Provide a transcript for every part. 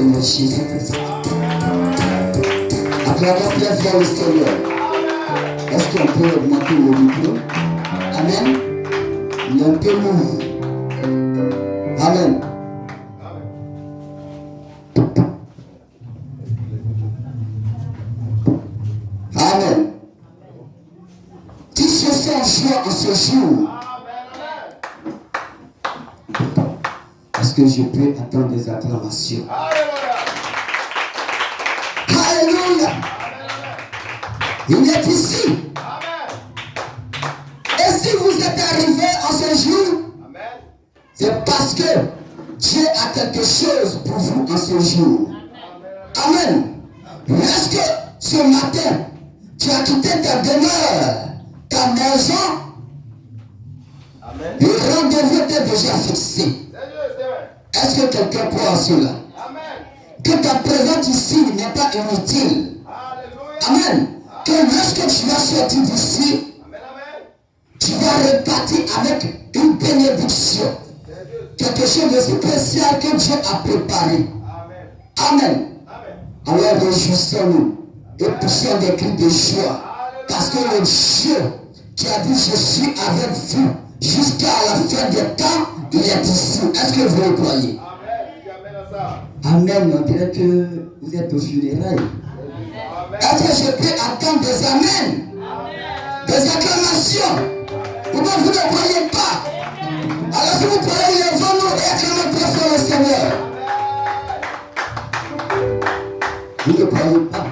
Seigneur Jésus-Christ. Acclamons très fort le Seigneur. Est-ce qu'on peut augmenter le micro? Amen. Il est un peu lourd. Amen. Amen. Qui se sent en joie en ce jour? Est-ce que je peux attendre des acclamations? Alléluia. Il est ici. Et si vous êtes arrivé en ce jour, c'est parce que Dieu a quelque chose pour vous en ce jour. Amen. Est-ce que ce matin, tu as quitté ta demeure, ta maison? Amen. Le rendez-vous était déjà fixé. Est-ce que quelqu'un croit à cela? Amen. Que ta présence ici n'est pas inutile. Amen. Que lorsque tu vas sortir d'ici, tu vas repartir avec une bénédiction. Quelque chose de spécial que Dieu a préparé. Amen. Alors réjouissons-nous et poussons des cris de joie. Parce que le Dieu qui a dit je suis avec vous jusqu'à la fin des temps, il est ici. Est-ce que vous le croyez? Amen. On dirait que vous êtes au funérailles. Est-ce que je peux attendre des amens? Des acclamations? Ou bien vous ne croyez pas? Alors si vous croyez, levons-nous et acclamons très fort le Seigneur. Vous ne croyez pas?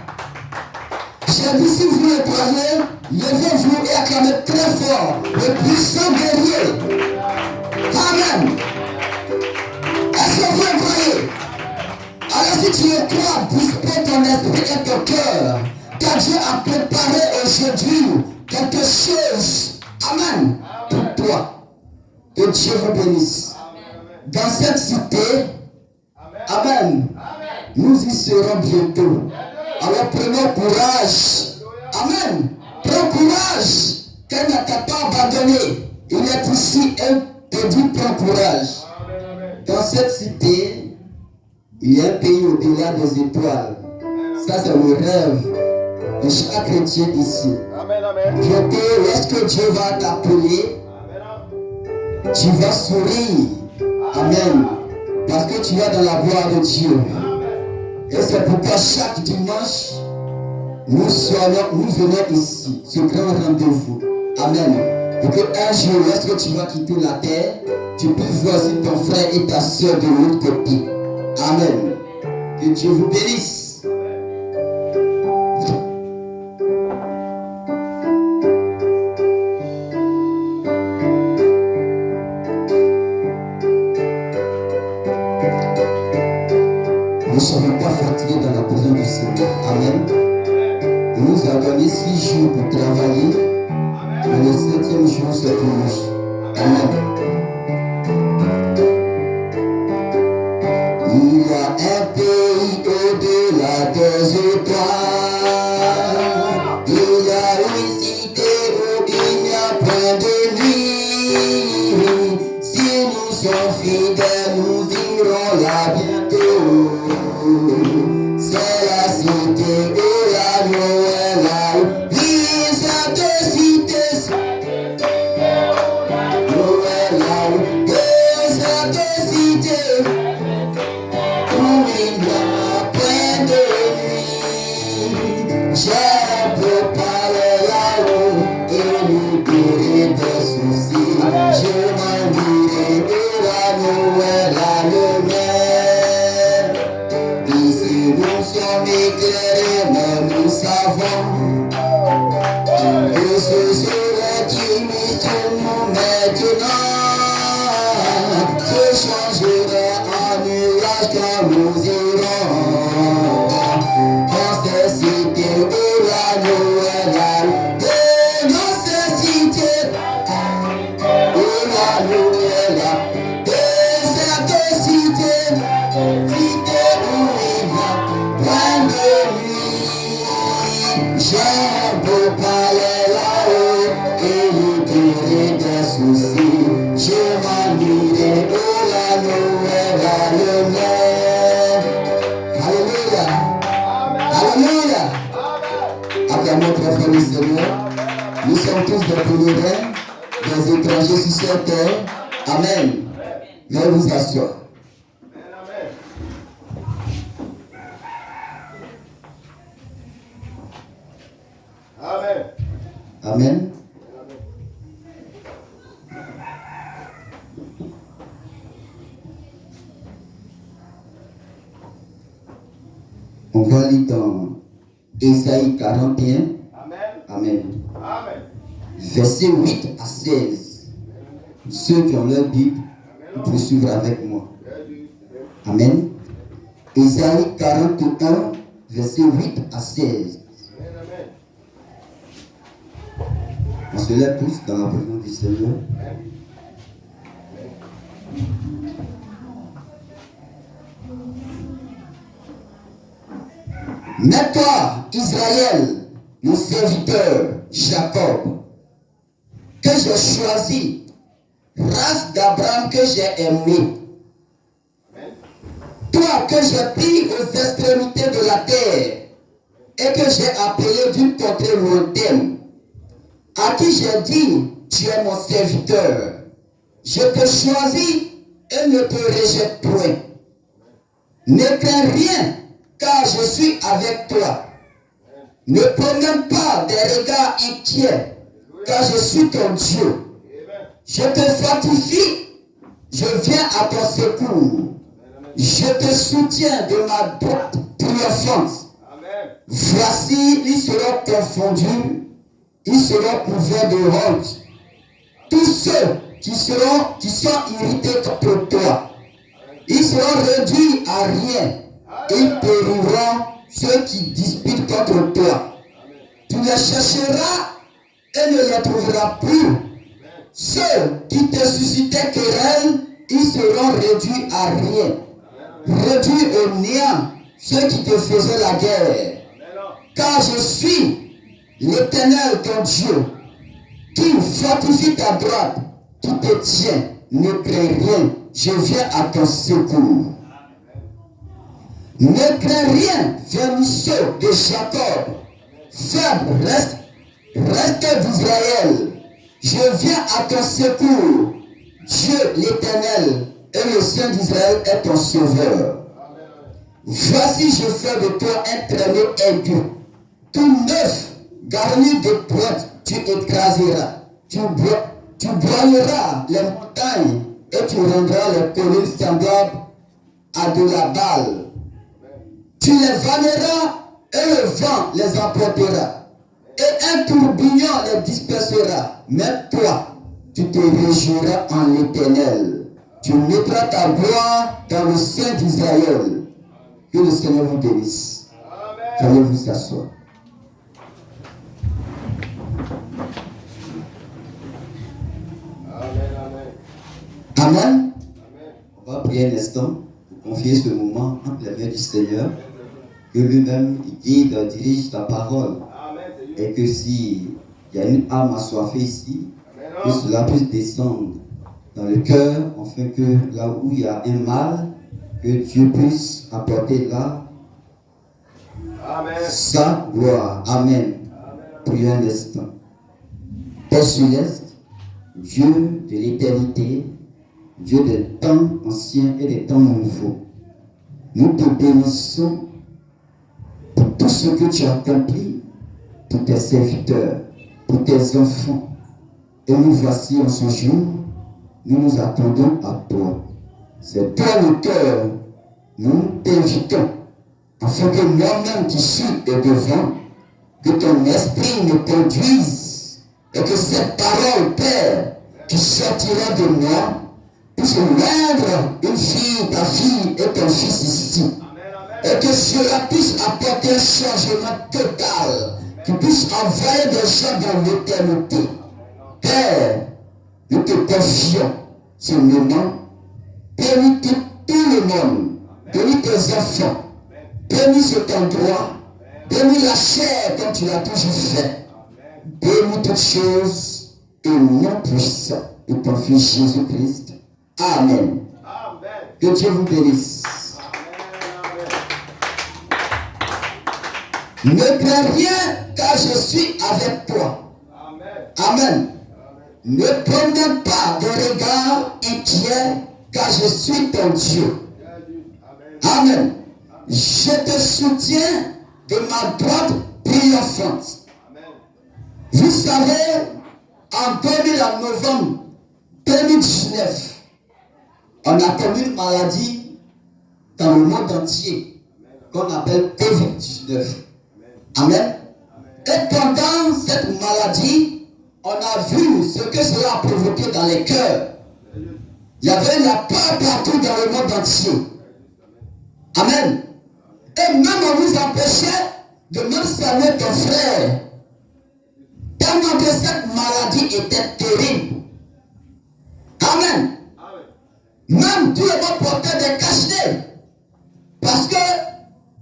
J'ai dit si vous le croyez, levez-vous et acclamez très fort le puissant guerrier. Amen. Est-ce que vous le croyez? Alors si tu le crois, dispose ton esprit et ton cœur, car Dieu a préparé aujourd'hui quelque chose. Amen. Pour toi. Que Dieu vous bénisse. Dans cette cité, amen, nous y serons bientôt. Alors prenons courage. Amen. Prends courage. Qu'elle ne t'a pas abandonné. Il est ici et te dit prends courage. Dans cette cité, il y a un pays au-delà des étoiles. Ça, c'est le rêve de chaque chrétien ici. Bientôt, lorsque Dieu va t'appeler, tu vas sourire. Amen. Parce que tu es dans la gloire de Dieu. Et c'est pourquoi chaque dimanche, nous venons ici, ce grand rendez-vous. Amen. Pour qu'un jour, lorsque tu vas quitter la terre, tu puisses voir aussi ton frère et ta soeur de l'autre côté. Amen. Que Dieu vous bénisse. Nous ne sommes pas fatigués dans la présence du Seigneur. Amen. Il nous a donné 6 jours pour travailler. Mais le 7e jour, c'est pour nous. Amen. Il y a un pays au-delà des étoiles. Il y a une cité où il n'y a point de nuit. Si nous sommes fidèles, nous irons là bientôt. C'est la cité de la Noël. Oui, cette cité, Noël. Et cette cité, où il n'y a point de nuit. J'ai préparé là-haut et libéré des soucis. Je m'en irai de la Noël à l'humain. Ici nous sommes éclairés, mais nous savons que ce serait qui nous maintenant se changerait en nuage quand nous irons dans ces cités où la Noël et dans ces cités où la Noël et cette cité où il y a plein de nuit. J'ai beau parler là-haut et libérer des soucis. Je m'en irai où la Noël a le cette heure. Amen. Veuillez vous asseoir. Amen. Amen. On va lire dans Ésaïe 41. Amen. Amen. Amen. Versets 8 à 16. Ceux qui ont leur Bible, vous pouvez suivre avec moi. Amen. Ésaïe 41, versets 8 à 16. On se lève tous dans la présence du Seigneur. Mais toi, Israël, mon serviteur, Jacob, que j'ai choisi, race d'Abraham que j'ai aimé, toi que j'ai pris aux extrémités de la terre et que j'ai appelé d'une contrée lointaine, à qui j'ai dit, tu es mon serviteur, je te choisis et ne te rejette point. Ne crains rien, car je suis avec toi. Ne promène pas des regards inquiets, car je suis ton Dieu. Je te fortifie, je viens à ton secours. Je te soutiens de ma droite triomphante. Voici, ils seront confondus, ils seront couverts de honte. Tous ceux qui sont irrités contre toi, ils seront réduits à rien. Ils périront ceux qui disputent contre toi. Tu les chercheras et ne les trouveras plus. Ceux qui te suscitaient querelle, ils seront réduits à rien. Réduits au néant ceux qui te faisaient la guerre. Car je suis l'Éternel ton Dieu, qui fortifie ta droite, qui te tient. Ne crains rien, je viens à ton secours. Ne crains rien, vermisseau de Jacob, faible, reste d'Israël. Je viens à ton secours. Dieu l'Éternel et le Saint d'Israël est ton sauveur. Voici, je fais de toi un traîneau aigu, tout neuf, garni de pointes, tu écraseras. Tu broyeras les montagnes et tu rendras les collines semblables à de la balle. Tu les vanneras et le vent les emportera. Et un tourbillon les dispersera. Mais toi, tu te réjouiras en l'Éternel. Tu mettras ta gloire dans le Saint d'Israël. Que le Seigneur vous bénisse. Veuillez vous asseoir. Amen. On va prier un instant pour confier ce moment entre les mains du Seigneur. Que lui-même guide, dirige ta parole. Et que s'il y a une âme assoiffée ici, que cela puisse descendre dans le cœur, afin que là où il y a un mal, que Dieu puisse apporter là sa gloire. Amen. Prions un instant. Père céleste, Dieu de l'éternité, Dieu des temps anciens et des temps nouveaux, nous te bénissons pour tout ce que tu as accompli pour tes serviteurs, pour tes enfants. Et nous voici en ce jour, nous nous attendons à toi. C'est toi l'auteur, nous t'invitons, afin que moi-même qui suis devant, que ton esprit me conduise, et que cette parole, Père, qui sortira de moi, puisse rendre une fille, ta fille et ton fils ici. Et que cela puisse apporter un changement total, qui puisse envoyer des gens dans l'éternité. Père, nous te confions ce moment. Bénis tout le monde. Bénis tes enfants. Bénis cet endroit. Bénis la chair comme tu l'as toujours fait. Bénis toutes choses et nom puissant de ton Fils Jésus-Christ. Amen. Que Dieu vous bénisse. Ne crains rien car je suis avec toi. Amen. Ne prenez pas de regard inquiet, car je suis ton Dieu. Amen. Je te soutiens de ma droite triomphante. Vous savez, en 2000 novembre 2019, on a connu une maladie dans le monde entier qu'on appelle COVID-19. Amen. Et pendant cette maladie, on a vu ce que cela a provoqué dans les cœurs. Il y avait la peur partout dans le monde entier. Amen. Et même on nous empêchait de même saluer ton frère. Tellement que cette maladie était terrible. Amen. Même Dieu va porter des cachets. Parce que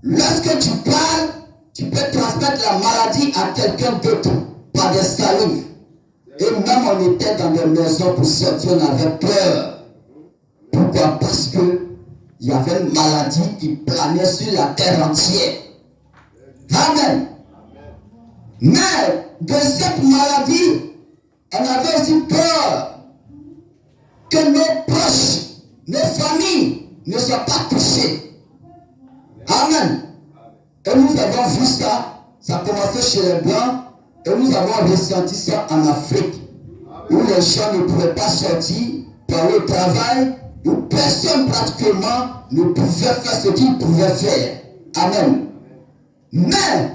lorsque tu parles, tu peux transmettre la maladie à quelqu'un d'autre par des salives. Et même on était dans des maisons pour sortir, on avait peur. Pourquoi? Parce que il y avait une maladie qui planait sur la terre entière. Amen. Mais de cette maladie, on avait aussi peur que nos proches, nos familles ne soient pas touchées. Amen. Et nous avons vu ça, ça a commencé chez les Blancs, et nous avons ressenti ça en Afrique, où les gens ne pouvaient pas sortir pour aller au travail, où personne pratiquement ne pouvait faire ce qu'il pouvait faire. Amen. Mais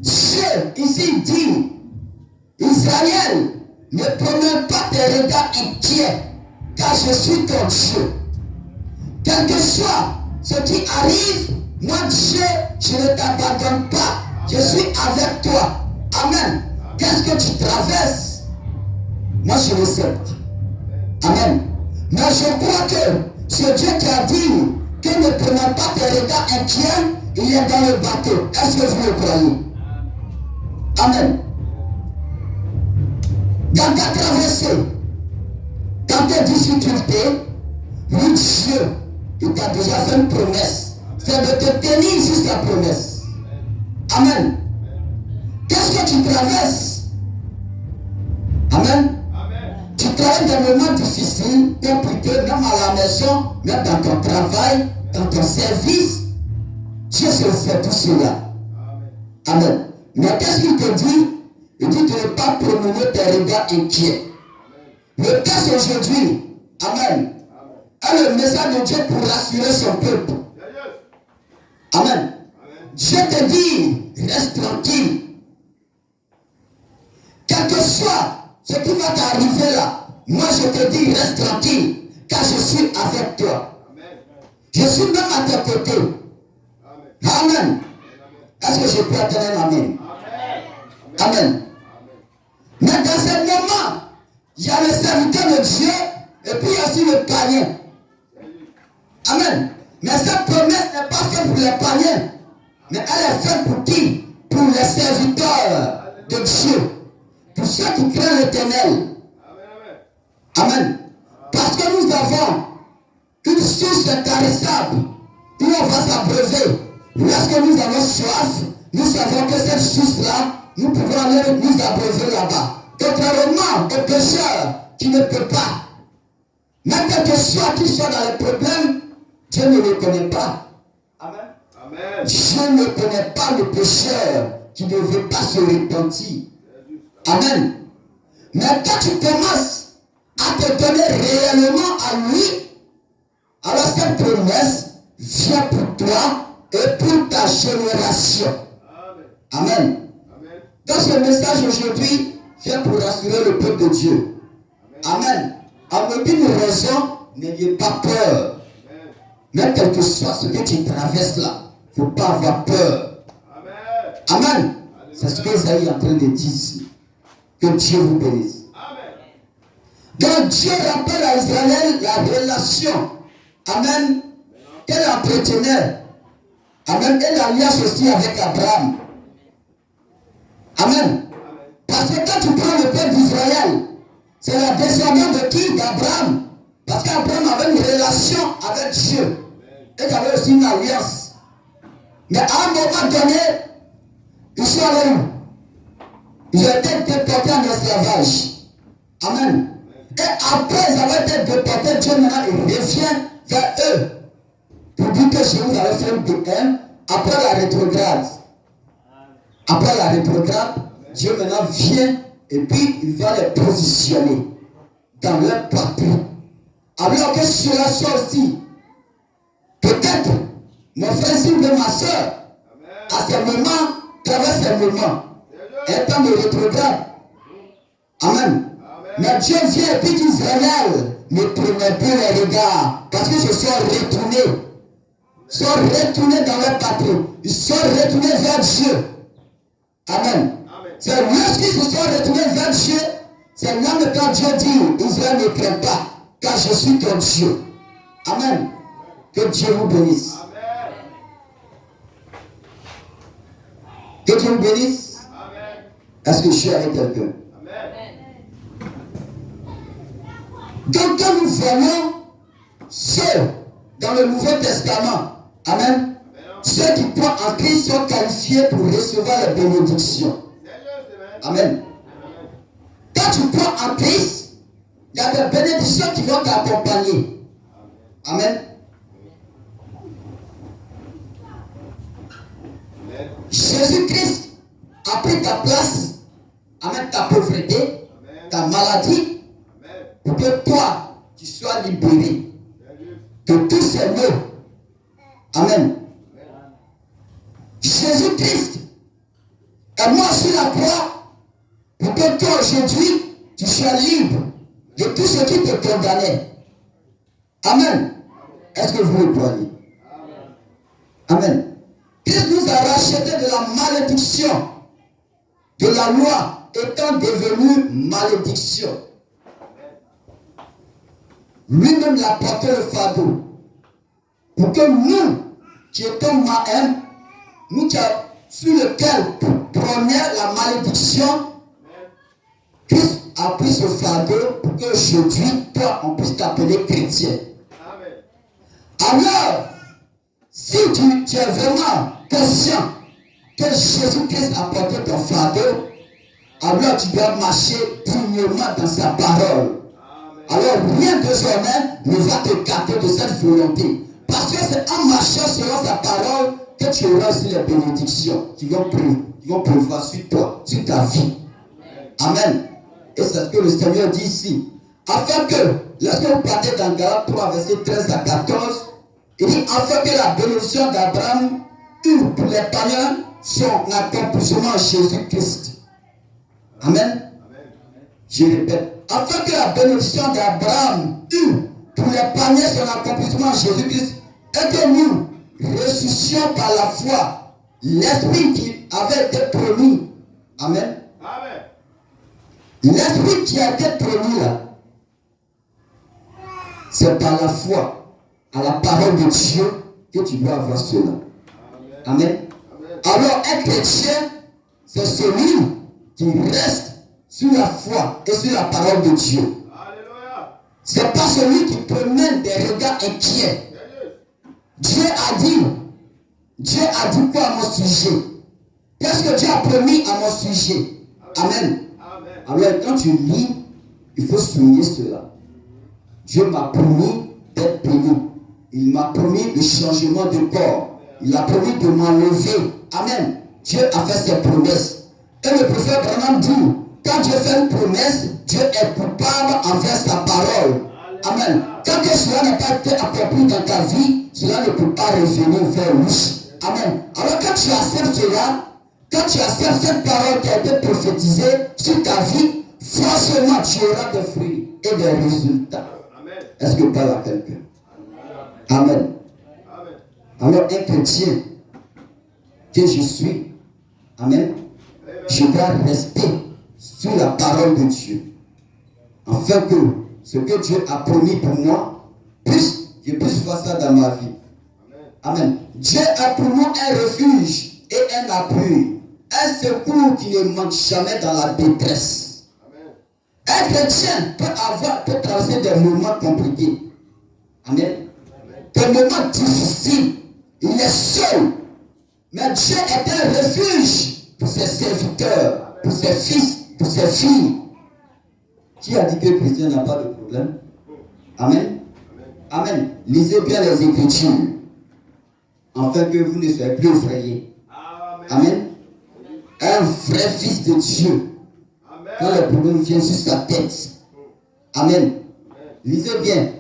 Dieu ici dit, Israël, ne prenez pas tes regards inquiets, car je suis ton Dieu. Quel que soit ce qui arrive, moi Dieu, je ne t'abandonne pas. Je suis avec toi. Amen. Qu'est-ce que tu traverses? Moi je ne sais pas. Amen. Mais je crois que ce Dieu qui a dit que ne prenez pas tes regards inquiets, il est dans le bateau. Est-ce que vous le croyez? Amen. Dans ta traversée, dans tes difficultés, oui, Dieu, il t'a déjà fait une promesse. C'est de te tenir sur sa promesse. Amen. Qu'est-ce que tu traverses? Amen. Tu travailles dans des moments difficiles, compliqués, même à la maison, même dans ton travail, dans ton service. Dieu se fait tout cela. Amen. Mais qu'est-ce qu'il te dit? Il dit de ne pas promener tes regards inquiets. Le texte aujourd'hui, Amen, est le message de Dieu pour rassurer son peuple. Amen. Dieu te dit, reste tranquille. Quel que soit ce qui va t'arriver là, moi je te dis, reste tranquille, car je suis avec toi. Je suis même à tes côtés. Amen. Est-ce que je peux attendre un amen? Amen. Mais dans ce moment, il y a le serviteur de Dieu et puis il y a aussi le païen. Amen. Mais cette promesse n'est pas faite pour les païens, mais elle est faite pour qui? Pour les serviteurs de Dieu, pour ceux qui craignent l'Éternel. Amen. Parce que nous avons une source intarissable où on va s'abreuver. Lorsque nous avons soif, nous savons que cette source-là, nous pouvons aller nous abreuver là-bas. Contrairement au pécheur qui ne peut pas. Mais quel que soit qui soit dans les problèmes, Dieu ne le connaît pas. Amen. Amen. Dieu ne connaît pas le pécheur qui ne veut pas se repentir. Amen. Mais quand tu commences à te donner réellement à lui, alors cette promesse vient pour toi et pour ta génération. Amen. Amen. Dans ce message aujourd'hui, vient pour rassurer le peuple de Dieu. Amen. En aucune raison, n'ayez pas peur. Mais quel que soit ce que tu traverses là, il ne faut pas avoir peur. Amen. Amen. C'est ce que Isaïe est en train de dire ici. Que Dieu vous bénisse. Amen. Donc Dieu rappelle à Israël la relation. Amen. Qu'elle entretenait. Amen. Et l'alliance aussi avec Abraham. Amen. Parce que quand tu prends le peuple d'Israël, c'est la descendance de qui? D'Abraham. Parce qu'Abraham avait une relation avec Dieu. Et il avait aussi une alliance. Mais à un moment donné, ils sont allés où? Ils ont été déportés en esclavage. Amen. Et après avoir été déportés, Dieu maintenant il revient vers eux pour dire que je vous avais fait de haine après la rétrograde. Après la rétrograde, Dieu maintenant vient et puis il va les positionner dans leur patrie. Alors que cela soit aussi, peut-être, mon frère ou ma soeur, à ce moment, travers ces moments, étant de rétrograde. Amen. Mais Dieu vient et dit Israël, ne prenez plus les regards, parce qu'ils se sont retournés. Ils sont retournés dans leur patrie. Ils sont retournés vers Dieu. Amen. C'est lorsqu'ils se sont retournés vers Dieu, c'est là quand Dieu dit, Israël ne craint pas, car je suis ton Dieu. Amen. Que Dieu vous bénisse. Que Dieu vous bénisse. Est-ce que je suis avec quelqu'un? Donc quand nous voyons ceux dans le Nouveau Testament, amen, ceux qui croient en Christ sont qualifiés pour recevoir les bénédictions. Amen. Quand tu crois en Christ, il y a des bénédictions qui vont t'accompagner. Amen. Jésus-Christ a pris ta place, amen, ta pauvreté, ta maladie, pour que toi, tu sois libéré de tous ces maux. Amen. Jésus-Christ est mort sur la croix pour que toi, aujourd'hui, tu sois libre de tout ce qui te condamnait. Amen. Est-ce que vous le croyez? Amen. Christ nous a racheté de la malédiction de la loi étant devenue malédiction. Lui-même l'a porté le fardeau pour que nous qui étions mains, nous qui avons sur lequel prenait la malédiction, Christ a pris ce fardeau pour qu'aujourd'hui, toi, on puisse t'appeler chrétien. Alors, si tu es vraiment conscient que Jésus-Christ a porté ton fardeau, alors tu dois marcher dignement dans sa parole. Alors rien désormais ne va te garder de cette volonté. Parce que c'est en marchant selon sa parole que tu auras aussi les bénédictions qui vont prévoir sur toi, sur ta vie. Amen. Et c'est ce que le Seigneur dit ici. Afin que, lorsque vous partez dans Galates 3, verset 13 à 14, il dit, afin que la bénédiction d'Abraham eût pour les païens son accomplissement en Jésus-Christ. Amen. Je répète. Afin que la bénédiction d'Abraham eût pour les païens son accomplissement en Jésus-Christ, et que nous ressuscitions par la foi l'esprit qui avait été promis. Amen. Amen. L'esprit qui a été promis là, c'est par la foi à la parole de Dieu que tu dois avoir cela. Amen. Amen. Alors un chrétien, c'est celui qui reste sur la foi et sur la parole de Dieu. C'est pas celui qui promène des regards inquiets. Dieu a dit quoi à mon sujet? Qu'est-ce que Dieu a promis à mon sujet? Amen. Alors quand tu lis, il faut souligner cela. Dieu m'a promis d'être béni. Il m'a promis le changement de corps. Il a promis de m'enlever. Amen. Dieu a fait ses promesses. Et le prophète Branham dit, quand Dieu fait une promesse, Dieu est coupable envers sa parole. Amen. Tant que cela n'a pas été accompli dans ta vie, cela ne peut pas revenir vers lui. Amen. Alors quand tu acceptes cela, quand tu acceptes cette parole qui a été prophétisée sur ta vie, forcément tu auras des fruits et des résultats. Est-ce que parle à quelqu'un? Amen. Alors un chrétien que je suis, amen, je dois rester sur la parole de Dieu, afin que ce que Dieu a promis pour moi, je puisse voir ça dans ma vie. Amen. Dieu a pour moi un refuge et un appui, un secours qui ne manque jamais dans la détresse. Un chrétien peut traverser des moments compliqués. Amen. Des moments difficiles. Il est seul. Mais Dieu est un refuge pour ses serviteurs, pour ses fils, pour ses filles. Qui a dit que le chrétien n'a pas de problème? Amen. Amen. Lisez bien les Écritures, afin que vous ne soyez plus effrayés. Amen. Un vrai fils de Dieu, quand les problèmes viennent sur sa tête. Amen. Lisez bien.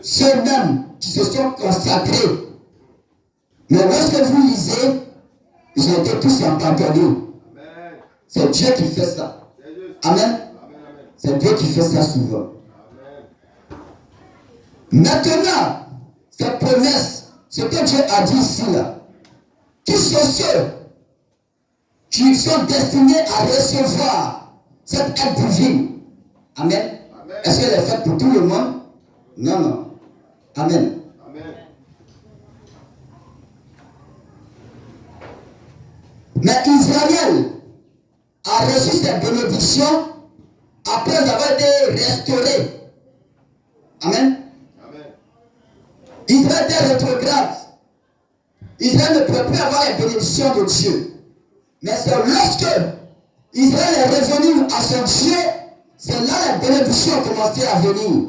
Ceux-mêmes qui se sont consacrés, mais lorsque vous lisez, ils ont été tous abandonnés. C'est Dieu qui fait ça. Amen. C'est Dieu qui fait ça souvent. Maintenant, cette promesse, ce que Dieu a dit ici, là, qui sont ceux qui sont destinés à recevoir cette aide divine. Amen. Est-ce qu'elle est faite pour tout le monde? Non, non. Amen. Mais Israël a reçu cette bénédiction après avoir été restauré. Amen. Israël était rétrograde. Israël ne peut plus avoir les bénédictions de Dieu. Mais c'est lorsque Israël est revenu à son Dieu, c'est là les bénédictions ont commencé à venir.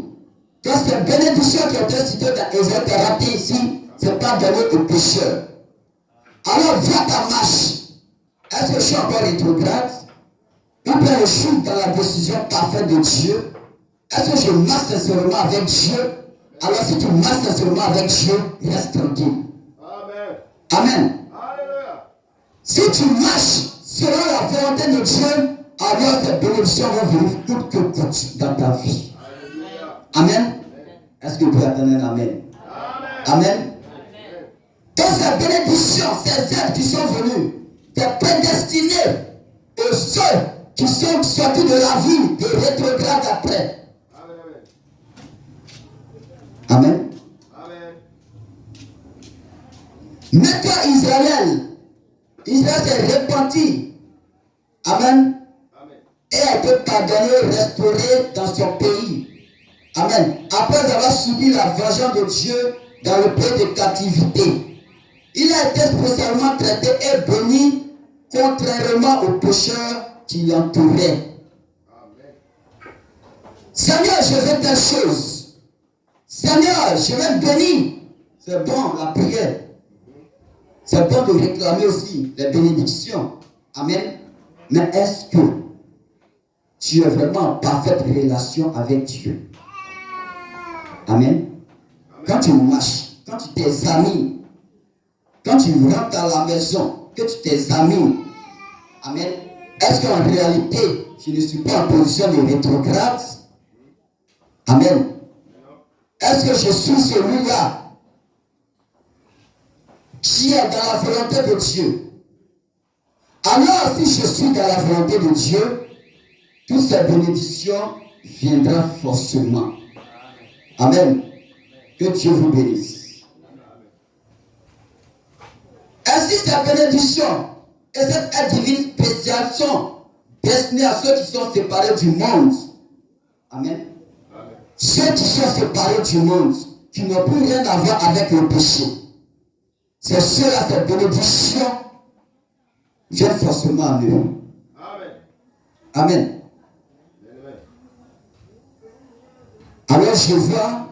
Quand ces bénédictions qui ont été citées dans Ésaïe qui est ratées ici, ce n'est pas donné aux pécheurs. Alors vois ta marche. Est-ce que je suis encore rétrograde? Ou bien je suis dans la décision parfaite de Dieu? Est-ce que je marche sincèrement avec Dieu? Alors si tu marches sincèrement avec Dieu, reste tranquille. Amen. Amen. Alléluia. Si tu marches selon la volonté de Dieu, alors ces bénédictions vont venir coûte que coûte dans ta vie. Alléluia. Amen. Est-ce que vous pouvez attendre un amen? Amen. Amen. Donc ces bénédictions, ces aides qui sont venues, c'est prédestiné aux ceux qui sont sortis de la vie de rétrograde après. Amen. Amen. Maintenant Israël s'est repenti. Amen. Amen. Et a été pardonné, restauré dans son pays. Amen. Après avoir subi la vengeance de Dieu dans le pays de captivité, il a été spécialement traité et béni, contrairement aux pécheurs qui l'entouraient. Seigneur, je veux telle chose. Seigneur, je vais te bénir. C'est bon, la prière. C'est bon de réclamer aussi les bénédictions. Amen. Mais est-ce que tu es vraiment en parfaite relation avec Dieu? Amen. Quand tu marches, quand tu t'examines, quand tu rentres dans la maison, que tu t'examines, amen. Est-ce qu'en réalité, je ne suis pas en position de rétrograde? Amen. Est-ce que je suis celui-là qui est dans la volonté de Dieu? Alors, si je suis dans la volonté de Dieu, toutes ces bénédictions viendront forcément. Amen. Que Dieu vous bénisse. Ainsi, ces bénédictions et cette aide divine spéciale sont destinées à ceux qui sont séparés du monde. Amen. Ceux qui sont séparés du monde, qui n'ont plus rien à voir avec le péché, c'est ceux-là, cette bénédiction vient forcément à eux. Amen. Amen. Alors je vois,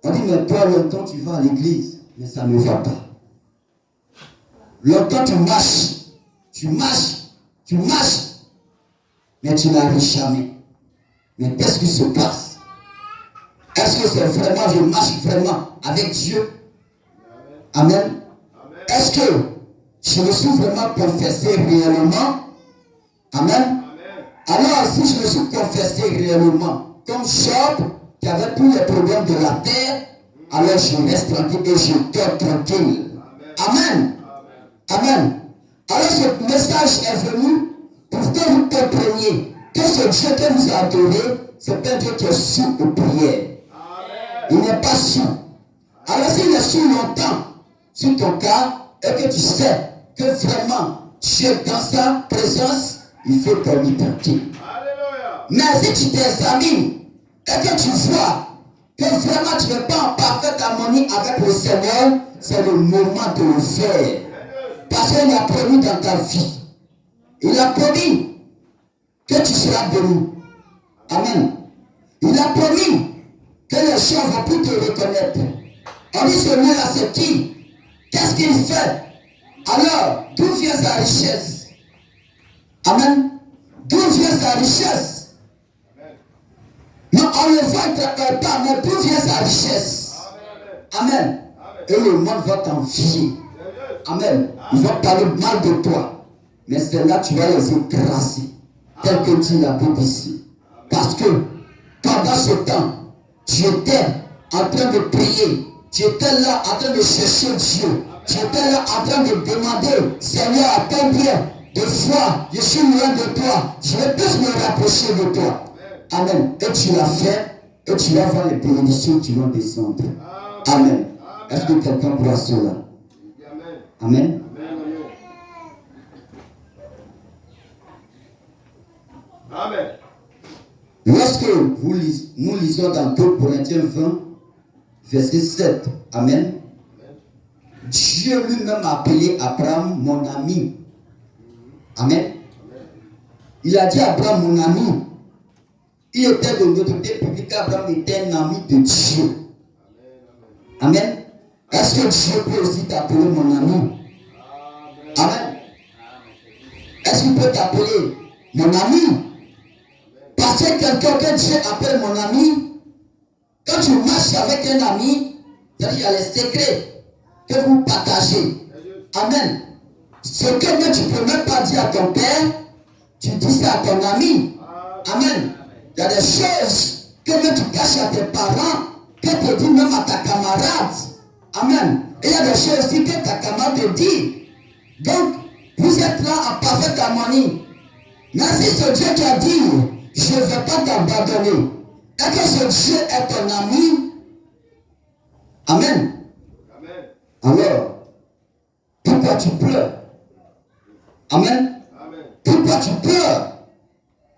on dit, mais toi, longtemps tu vas à l'église, mais ça ne va pas. Longtemps tu marches, mais tu n'arrives jamais. Mais qu'est-ce qui se passe? Est-ce que c'est vraiment, je marche vraiment avec Dieu? Amen. Amen. Est-ce que je me suis vraiment confessé réellement? Amen. Amen. Alors si je me suis confessé réellement, comme Job, qui avait tous les problèmes de la terre, alors je reste tranquille et je dors tranquille. Amen. Amen. Amen. Alors ce message est venu pour que vous compreniez que ce Dieu que vous adorez, c'est pas un Dieu qui est sourd aux prières. Il n'est pas sourd. Alors s'il est sourd longtemps sur ton cas et que tu sais que vraiment tu es dans sa présence, il faut dormir tranquille. Mais si tu t'examines et que tu vois que vraiment tu n'es pas en parfaite harmonie avec le Seigneur, c'est le moment de le faire. Parce qu'il a promis dans ta vie. Il a promis que tu seras béni. Amen. Il a promis que les gens vont plus te reconnaître. On dit celui-là, c'est qui? Qu'est-ce qu'il fait? Alors, d'où vient sa richesse? Amen. D'où vient sa richesse? Non, on ne voit pas, mais d'où vient sa richesse? Amen. Et le monde va t'envier. Amen. Ils vont parler mal de toi. Mais c'est là que tu vas les écraser. Tel que dit la Bible ici. Parce que pendant ce temps, tu étais en train de prier. Tu étais là en train de chercher Dieu. Tu étais là en train de demander, Seigneur, à combien de fois je suis loin de toi, je vais plus me rapprocher de toi. Amen. Et tu l'as fait, et tu vas voir les bénédictions qui vont descendre. Amen. Est-ce que quelqu'un croit cela? Amen. Amen. Lorsque nous lisons dans 2 Corinthiens 20, verset 7, Amen. Dieu lui-même a appelé Abraham mon ami. Amen. Il a dit à Abraham mon ami. Il était de l'autorité publique. Abraham était un ami de Dieu. Amen. Est-ce que Dieu peut aussi t'appeler mon ami? Amen. Est-ce qu'il peut t'appeler mon ami? Parce que quelqu'un que Dieu appelle mon ami, quand tu marches avec un ami, c'est-à-dire il y a les secrets que vous partagez. Amen. Ce que tu ne peux même pas dire à ton père, tu dis ça à ton ami. Amen. Il y a des choses que même tu caches à tes parents, que tu dis même à ta camarade. Amen. Et il y a des choses aussi que ta camarade te dit. Donc, vous êtes là en parfaite harmonie. Mais si ce Dieu qui a dit, je ne vais pas t'abandonner, et que ce Dieu est ton ami, Amen. Alors, pourquoi tu pleures? Amen. Pourquoi tu pleures?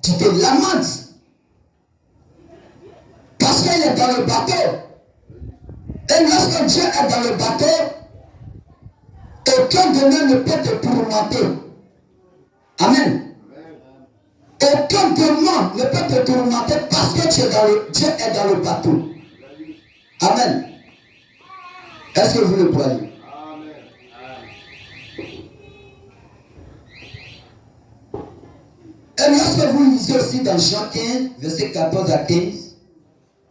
Tu te lamentes. Parce qu'il est dans le bateau. Et lorsque Dieu est dans le bateau, aucun démon ne peut te tourmenter. Amen. Aucun démon ne peut te tourmenter parce que Dieu est dans le bateau. Amen. Est-ce que vous le croyez? Et lorsque vous lisez aussi dans Jean 15, verset 14 à 15,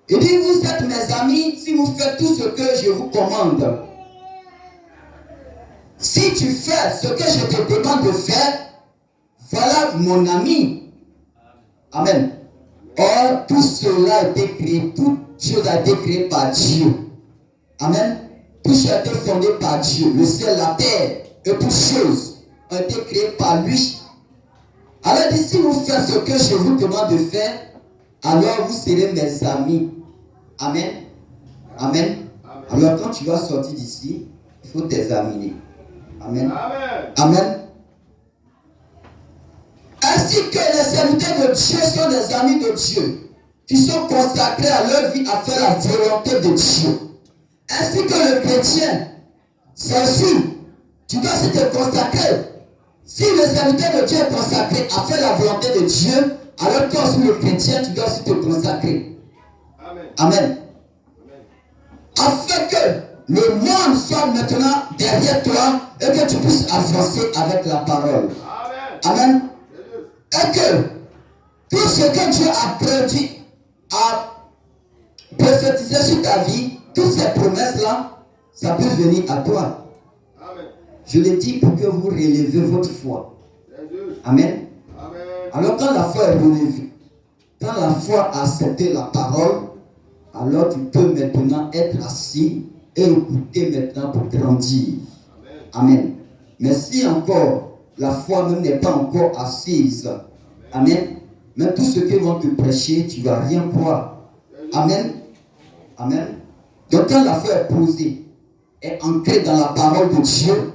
il dit, vous êtes mes amis si vous faites tout ce que je vous commande. Si tu fais ce que je te demande de faire, voilà mon ami. Amen. Or, tout cela a été créé, toute chose a été créée par Dieu. Amen. Tout chose a été fondé par Dieu. Le ciel, la terre et toutes choses ont été créées par lui. Alors, il dit, si vous faites ce que je vous demande de faire, alors vous serez mes amis. Amen. Amen. Alors, quand tu vas sortir d'ici, il faut t'examiner. Amen. Amen. Ainsi que les serviteurs de Dieu sont des amis de Dieu, qui sont consacrés à leur vie à faire la volonté de Dieu. Ainsi que le chrétien, c'est aussi, tu dois aussi te consacrer. Si le serviteur de Dieu est consacré à faire la volonté de Dieu, alors toi aussi le chrétien, tu dois aussi te consacrer. Amen. Amen. Afin que le monde soit maintenant derrière toi et que tu puisses avancer avec la parole. Amen. Amen. Et que tout ce que Dieu a prédit, a prophétisé sur ta vie, toutes ces promesses-là, ça peut venir à toi. Amen. Je le dis pour que vous relevez votre foi. Amen. Amen. Alors quand la foi est relevée, quand la foi a accepté la parole, alors tu peux maintenant être assis et écouter maintenant pour grandir. Amen. Amen. Mais si encore la foi même n'est pas encore assise, amen, mais tout ce qu'ils vont te prêcher, tu ne vas rien croire. Amen. Amen. Donc quand la foi est posée, est ancrée dans la parole de Dieu,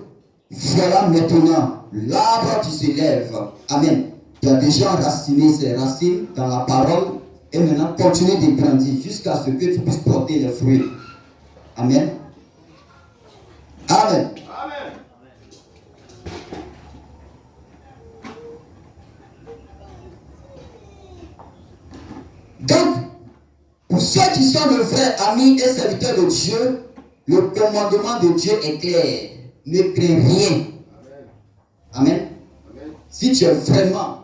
voilà maintenant l'arbre qui se lève. Amen. Tu as déjà enraciné ses racines dans la parole et maintenant continue de grandir jusqu'à ce que tu puisses porter les fruits. Amen. Amen. Amen. ceux qui sont de vrais amis et serviteurs de Dieu, le commandement de Dieu est clair. Ne crains rien. Amen. Amen. Si tu es vraiment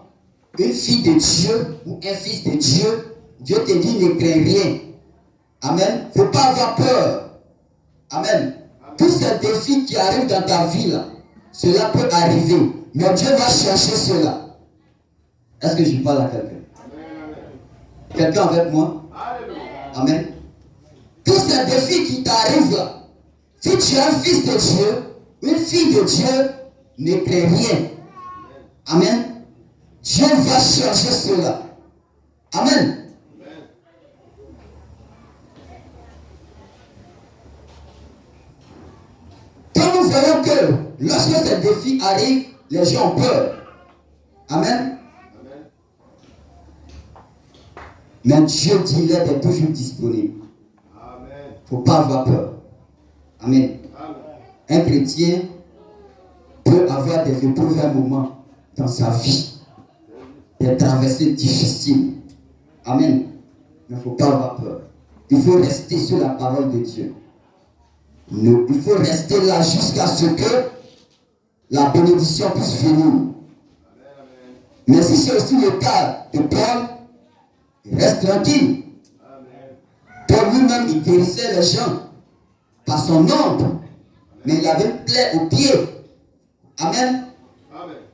une fille de Dieu ou un fils de Dieu, Dieu te dit ne crains rien. Amen. Il ne faut pas avoir peur. Amen. Tous ces défis qui arrivent dans ta vie, là, cela peut arriver. Mais Dieu va chercher cela. Est-ce que je parle à quelqu'un? Quelqu'un avec moi? Amen. Tous ces défis qui t'arrivent là, si tu es un fils de Dieu, une fille de Dieu, ne crains rien. Amen. Dieu va chercher cela. Amen. Quand nous voyons que lorsque ces défis arrivent, les gens ont peur. Amen. Mais Dieu dit, l'aide est toujours disponible. Il ne faut pas avoir peur. Amen. Un chrétien peut avoir des épreuves à un moment dans sa vie, des traversées difficiles. Amen. Mais il ne faut pas avoir peur. Il faut rester sur la parole de Dieu. Il faut rester là jusqu'à ce que la bénédiction puisse venir. Mais si c'est aussi le cas de Paul, il reste tranquille. Paul lui-même, il guérissait les gens par son ombre. Mais il avait une plaie au pied. Amen.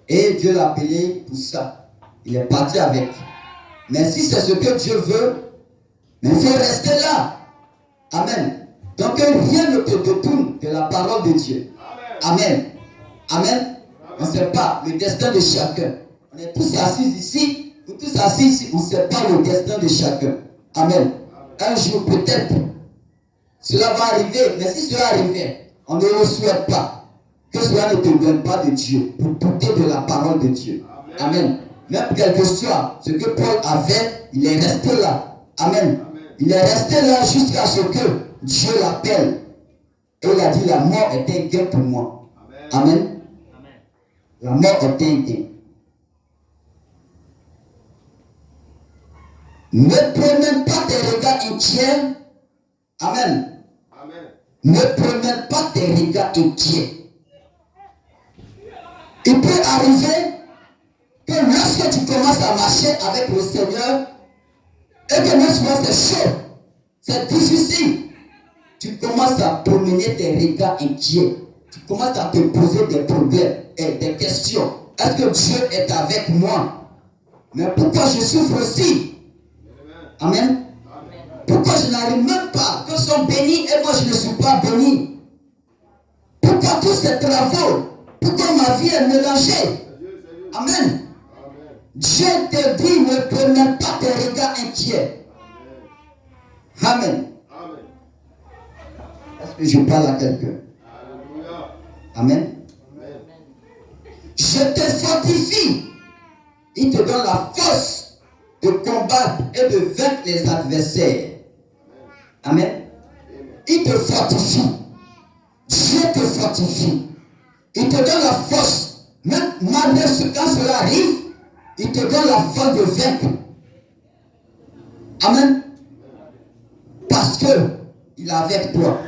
Et Dieu l'a appelé pour ça. Il est parti avec. Mais si c'est ce que Dieu veut, mais il faut rester là. Amen. Donc rien ne te détourne de la parole de Dieu. Amen. Amen. On ne sait pas le destin de chacun. On est tous assis ici. Nous tous assis ici. On ne sait pas le destin de chacun. Amen. Un jour peut-être, cela va arriver. Mais si cela arrivait, on ne le souhaite pas. Que cela ne te donne pas de Dieu. Pour douter de la parole de Dieu. Amen. Même quel que soit ce que Paul avait, il est resté là. Amen. Il est resté là jusqu'à ce que Dieu l'appelle. Et il a dit, la mort est un gain pour moi. Amen. La mort est un gain. Ne promène pas tes regards inquiets. Amen. Ne promène pas tes regards inquiets. Il peut arriver que lorsque tu commences à marcher avec le Seigneur, et que même souvent c'est chaud, c'est difficile, tu commences à promener tes regards inquiets. Tu commences à te poser des problèmes et des questions. Est-ce que Dieu est avec moi? Mais pourquoi je souffre aussi? Amen. Pourquoi je n'arrive même pas? Qu'ils sont bénis et moi je ne suis pas béni? Pourquoi tous ces travaux? Pourquoi ma vie est mélangée? Amen. Dieu te dit, ne promène pas tes regards inquiets. Amen. Est-ce que je parle à quelqu'un? Amen. Je te fortifie. Il te donne la force de combattre et de vaincre les adversaires. Amen. Il te fortifie. Dieu te fortifie. Il te donne la force. Même malgré quand cela arrive, il te donne la force de vaincre. Amen. Parce que il est avec toi.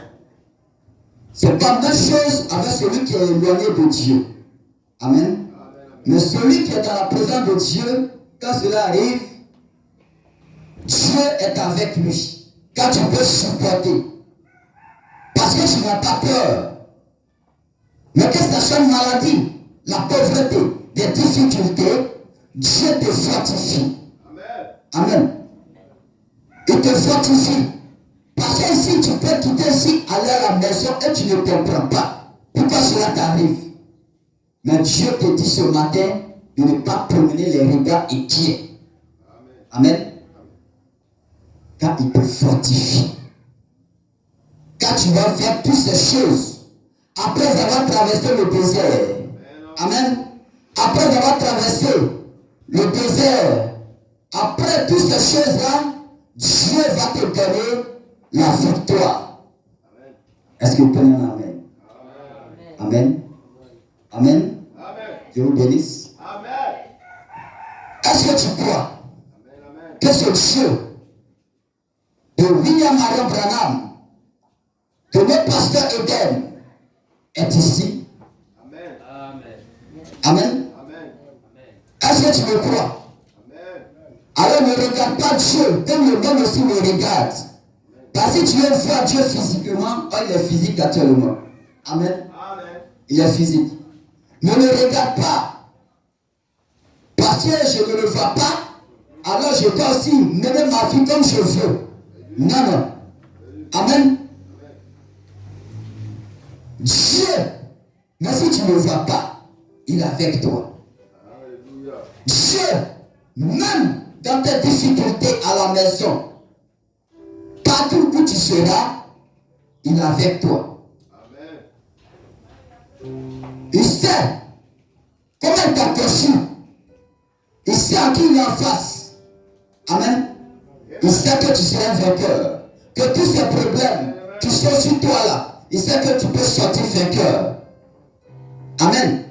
C'est pas la même chose avec celui qui est éloigné de Dieu. Amen. Mais celui qui est dans la présence de Dieu, quand cela arrive, Dieu est avec lui. Quand tu peux supporter. Parce que tu n'as pas peur. Mais que ce soit une maladie, la pauvreté, des difficultés, Dieu te fortifie. Amen. Il te fortifie. Parce que si tu peux quitter ici, aller à la maison et tu ne comprends pas pourquoi cela t'arrive. Mais Dieu te dit ce matin de ne pas promener les regards inquiets. Amen. Car il te fortifie. Car tu vas faire toutes ces choses après avoir traversé le désert. Amen. Après avoir traversé le désert, après toutes ces choses-là, Dieu va te donner la victoire. Est-ce que vous prenez un amen? Amen. Amen. Dieu vous bénisse. Est-ce que tu crois que ce Dieu de William Marion Branham, de notre pasteur Eden, est ici. Amen. Amen. Amen. Est-ce que tu me crois? Amen. Alors ne regarde pas Dieu, comme le monde aussi me regarde. Parce que tu veux voir Dieu physiquement, il est physique actuellement. Amen. Amen. Il est physique. Ne le regarde pas. Parce que je ne le vois pas, alors je dois aussi mener ma vie comme je veux. Non, non. Amen. Dieu, mais si tu ne le vois pas, il est avec toi. Alléluia. Dieu, même dans tes difficultés à la maison, partout où tu seras, il est avec toi. Amen. Il sait comment il t'a conçu. Il sait à qui il est en face. Amen. Il sait que tu seras vainqueur. Que tous ces problèmes qui sont sur toi là, il sait que tu peux sortir vainqueur. Amen.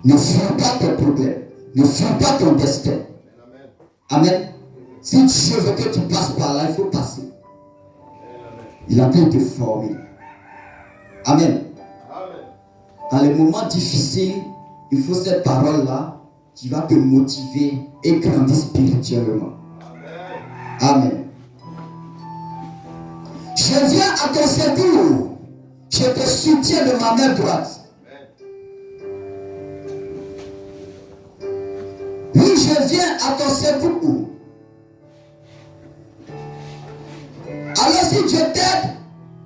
Ne fuis pas tes problèmes. Ne fuis pas ton destin. Amen. Si Dieu veut que tu passes par là, il faut passer. Il a pu te former. Amen. Dans les moments difficiles, il faut cette parole-là qui va te motiver et grandir spirituellement. Amen. Je viens à ton secours. Je te soutiens de ma main droite. Oui, je viens à ton secours. Alors si Dieu t'aide,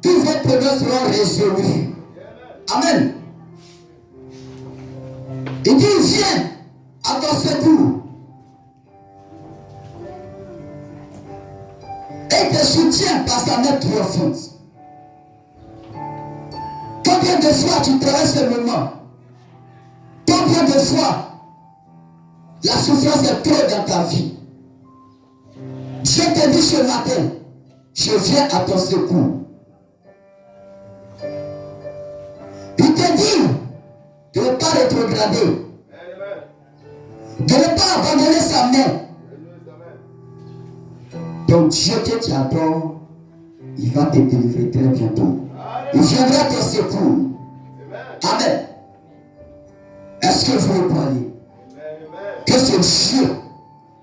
tous vos problèmes seront résolus. Amen. Il dit, viens à ton secours. Et il te soutient par sa main triomphante. Combien de fois tu traverses ce moment? Combien de fois la souffrance est trop dans ta vie? Dieu te dit ce matin, je viens à ton secours. Il te dit de ne pas rétrograder, de ne pas abandonner sa main. Donc Dieu que tu adores, il va te délivrer très bientôt. Il viendra à ton secours. Amen. Est-ce que vous le croyez? Que ce Dieu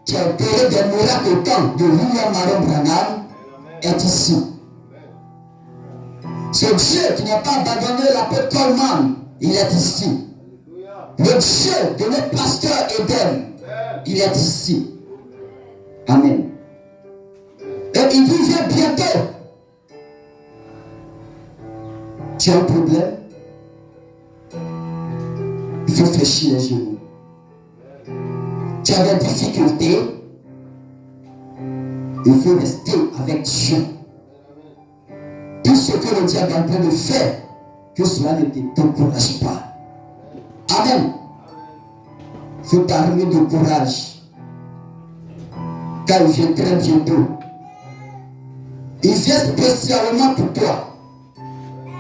qui a opéré des miracles au temps de William Marion Branham est ici. Ce Dieu qui n'a pas abandonné l'apôtre Coleman, il est ici. Le Dieu de notre pasteur Eden, il est ici. Amen. Et il dit, viens bientôt. Tu as un problème? Il faut fléchir les genoux. Tu as des difficultés? Il faut rester avec Dieu. Tout ce que le diable est en train de faire, que cela ne te décourage pas. Amen. Il faut t'armer de courage. Car il vient très bientôt. Il vient spécialement pour toi.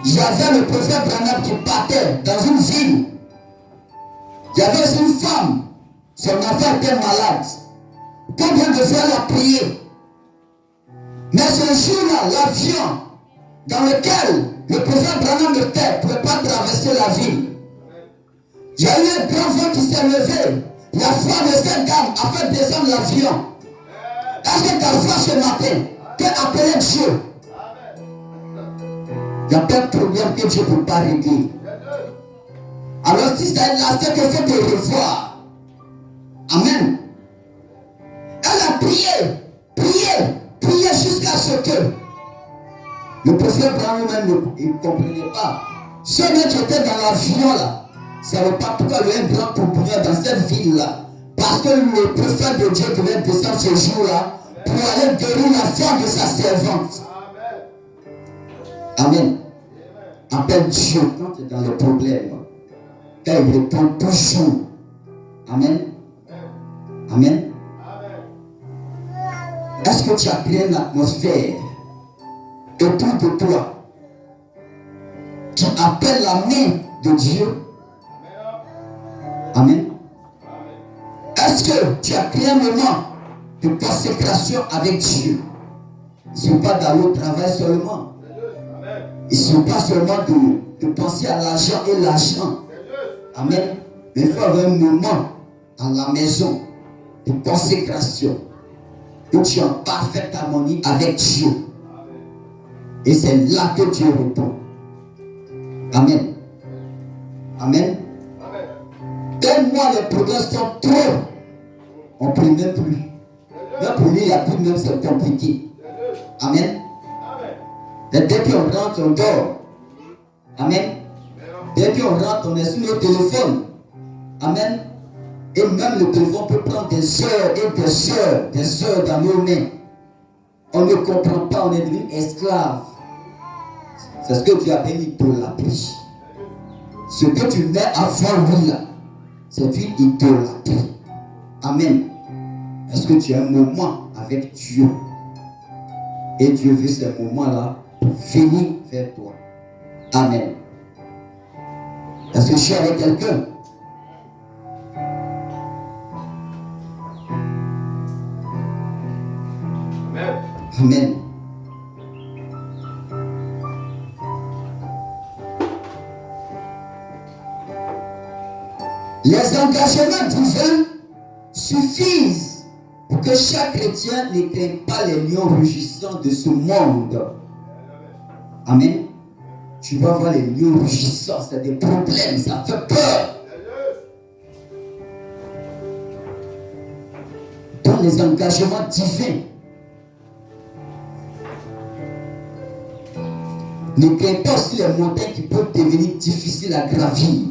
Il y avait le prophète Branham qui partait dans une ville. Il y avait aussi une femme. Son enfant était malade. Combien de fois elle a prié? Mais ce jour-là, l'avion dans lequel le prophète Branham était ne pouvait pas traverser la ville. Il y a eu un grand vent qui s'est levé. La foi de cette dame a fait descendre l'avion. Est-ce que ta foi ce matin peut appeler Dieu? Il n'y a pas de problème que Dieu ne peut pas régler. Alors si c'est là, c'est que faut te revoir. Amen. Elle a prié jusqu'à ce que le prophète Branham même ne comprenait pas. Ce mec qui était dans l'avion là, ne savait pas pourquoi il y a un grand pouponnière dans cette ville-là. Parce que le prophète de Dieu devait descendre ce jour-là pour aller guérir la femme de sa servante. Amen. Appelle Dieu quand tu es dans le problème. Et il répond toujours. Amen. Amen. Est-ce que tu as créé une atmosphère autour de toi qui appelle la main de Dieu? Amen. Est-ce que tu as créé un moment de consécration avec Dieu? Ils ne sont pas dans le travail seulement. Ils ne sont pas seulement de penser à l'argent et l'argent. Amen. Mais il faut avoir un moment à la maison de consécration où tu es en parfaite harmonie avec Dieu. Et c'est là que Dieu répond. Amen. Amen. Un mois, les progrès sont trop. On ne prie même plus. Même pour lui, il n'y a plus même, c'est compliqué. Amen. Dès qu'on rentre, on dort. Amen. Dès qu'on rentre, on est sur le téléphone. Amen. Et même le téléphone peut prendre des heures et des heures dans nos mains. On ne comprend pas, on est devenu esclave. C'est ce que Dieu appelle l'idolâtrie. Ce que tu mets avant lui là, c'est une idolâtrie. Amen. Est-ce que tu as un moment avec Dieu? Et Dieu veut ces moments-là pour venir vers toi. Amen. Est-ce que je suis avec quelqu'un? Amen. Amen. Les engagements divins suffisent pour que chaque chrétien ne craigne pas les lions rugissants de ce monde. Amen. Tu vas voir les lions rugissants, c'est des problèmes, ça fait peur. Dans les engagements divins, ne crains pas aussi les montagnes qui peuvent devenir difficiles à gravir.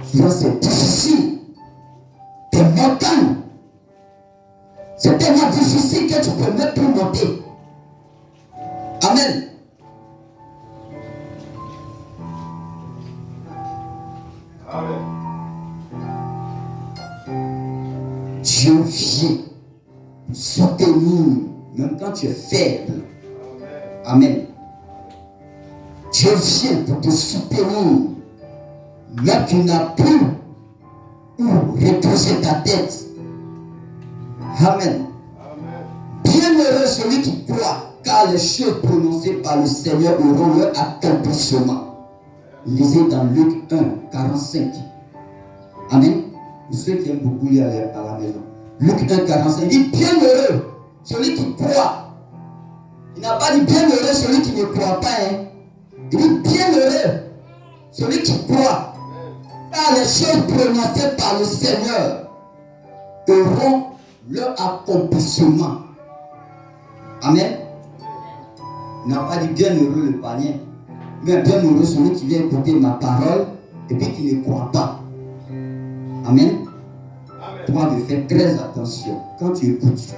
Souvent c'est difficile. Des montagnes, c'est tellement difficile que tu ne peux même plus monter. Amen. Amen. Dieu vient soutenir, même quand tu es faible. Amen. Dieu vient pour te soutenir, même tu n'as plus où reposer ta tête. Amen. Bienheureux celui qui croit, car les choses prononcées par le Seigneur auront leur accomplissement. Lisez dans Luc 1, 45. Amen. Pour ceux qui aiment beaucoup lire à la maison. Luc 1, 45. Il dit bienheureux celui qui croit. Il n'a pas dit bienheureux celui qui ne croit pas. Hein. Il dit bienheureux celui qui croit. Car les choses prononcées par le Seigneur auront leur accomplissement. Amen. Il n'a pas dit bienheureux le panier, mais bienheureux celui qui vient écouter ma parole et puis qui ne croit pas. Amen. Toi de faire très attention quand tu écoutes.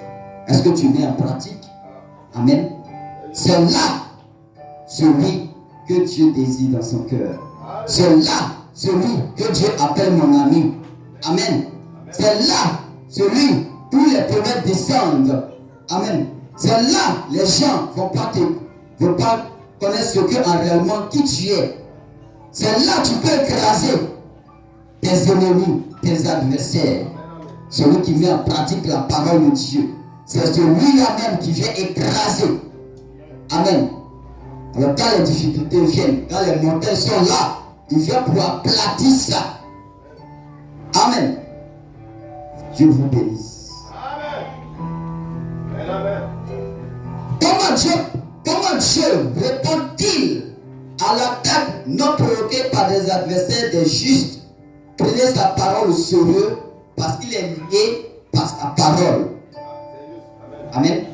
Est-ce que tu mets en pratique? Amen. C'est là celui que Dieu désire dans son cœur. C'est là celui que Dieu appelle mon ami. Amen. C'est là celui où les promesses descendent. Amen. C'est là les gens ne vont pas connaître ce que en réellement qui tu es. C'est là tu peux écraser tes ennemis, tes adversaires. Celui qui met en pratique la parole de Dieu. C'est celui-là même qui vient écraser. Amen. Alors quand les difficultés viennent, quand les montagnes sont là, il vient pour aplatir ça. Amen. Dieu vous bénisse. Amen. Amen. Comment Dieu répond-il à l'attaque non provoquée par des adversaires des justes? Prenez sa parole au sérieux parce qu'il est lié par sa parole. Amen.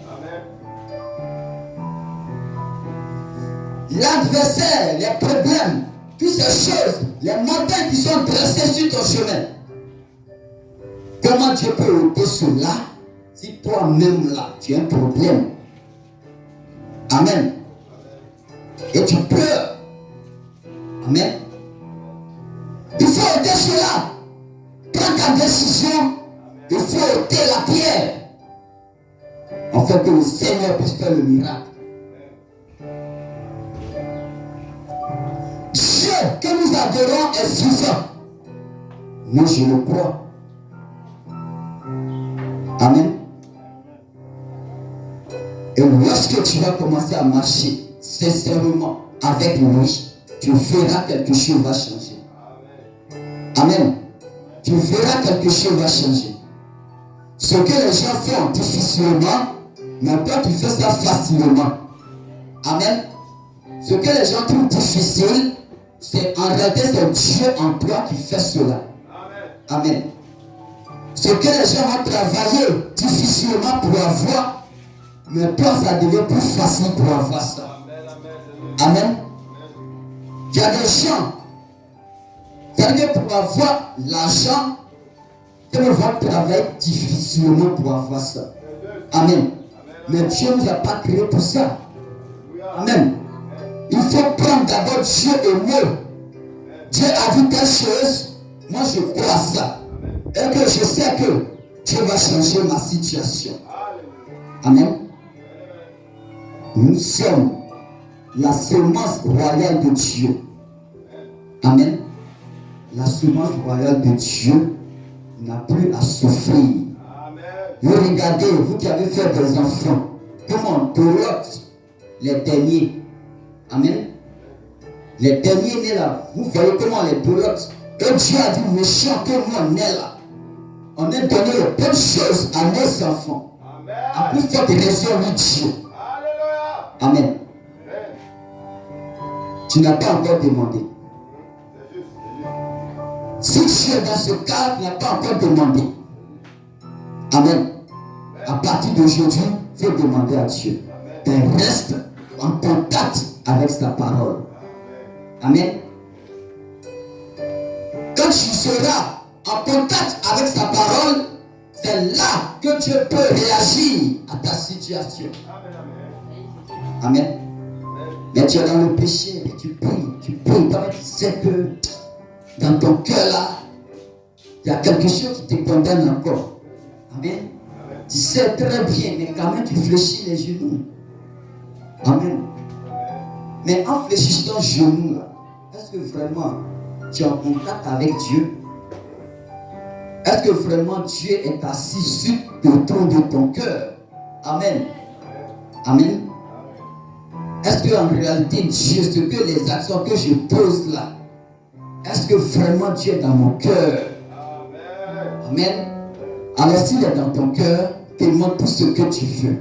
L'adversaire, les problèmes, toutes ces choses, les montagnes qui sont dressées sur ton chemin. Comment Dieu peut ôter cela si toi-même là, tu as un problème? Amen. Et tu pleures. Amen. Il faut ôter cela. Prends ta décision. Il faut ôter la pierre. Afin que le Seigneur puisse faire le miracle. Dieu que nous adorons est suffisant. Moi je le crois. Amen. Et lorsque tu vas commencer à marcher sincèrement avec lui, tu verras quelque chose va changer. Amen. Tu verras quelque chose va changer. Ce que les gens font difficilement, mais toi tu fais ça facilement. Amen. Ce que les gens trouvent difficile, c'est en réalité c'est Dieu en toi qui fait cela. Amen. Ce que les gens vont travailler difficilement pour avoir, mais toi ça devient plus facile pour avoir ça. Amen. Il y a des gens, c'est-à-dire pour avoir l'argent, ils vont travailler difficilement pour avoir ça. Amen. Mais Dieu ne nous a pas créé pour ça. Amen. Il faut prendre d'abord Dieu et moi. Dieu a dit telle chose, moi je crois ça. Et que je sais que Dieu va changer ma situation. Amen. Nous sommes la semence royale de Dieu. Amen. La semence royale de Dieu n'a plus à souffrir. Vous regardez, vous qui avez fait des enfants, comment on pelote les derniers. Amen. Les derniers nés là, vous voyez comment on les pelote. Et Dieu a dit, méchant que nous on est là. On a donné les bonnes choses à nos enfants. À plus forte raison, oui, Dieu. Amen. Tu n'as pas encore demandé. Si tu es dans ce cas, tu n'as pas encore demandé. Amen. À partir d'aujourd'hui, il faut demander à Dieu. Mais reste en contact avec sa parole. Amen. Quand tu seras en contact avec sa parole, c'est là que Dieu peut réagir à ta situation. Amen. Mais tu es dans le péché et tu pries. Tu sais que dans ton cœur là, il y a quelque chose qui te condamne encore. Amen. Tu sais très bien, mais quand même tu fléchis les genoux. Amen. Mais en fléchissant les genoux là, est-ce que vraiment tu es en contact avec Dieu? Est-ce que vraiment Dieu est assis sur le trône de ton cœur? Amen. Amen. Est-ce qu'en réalité Dieu, ce que les actions que je pose là, est-ce que vraiment Dieu est dans mon cœur? Amen. Alors s'il est dans ton cœur, demande tout ce que tu veux.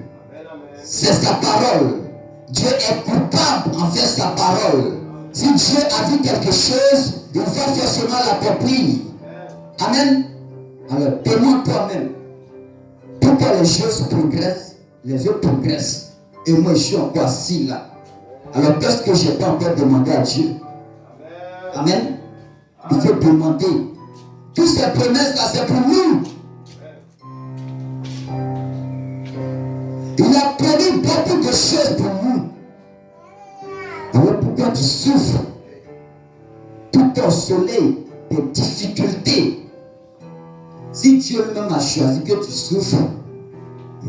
C'est sa parole. Dieu est coupable envers sa parole. Si Dieu a dit quelque chose, il va forcément l'accomplir. Amen. Alors demande toi-même. Pourquoi les choses progressent, les autres progressent. Et moi je suis encore assis là. Alors qu'est-ce que je n'ai pas encore demandé à Dieu? Amen. Il faut demander. Toutes ces promesses là, c'est pour nous. Il a promis beaucoup de choses pour nous. Alors pourquoi tu souffres? Tout ton soleil, tes difficultés. Si Dieu même a choisi que tu souffres,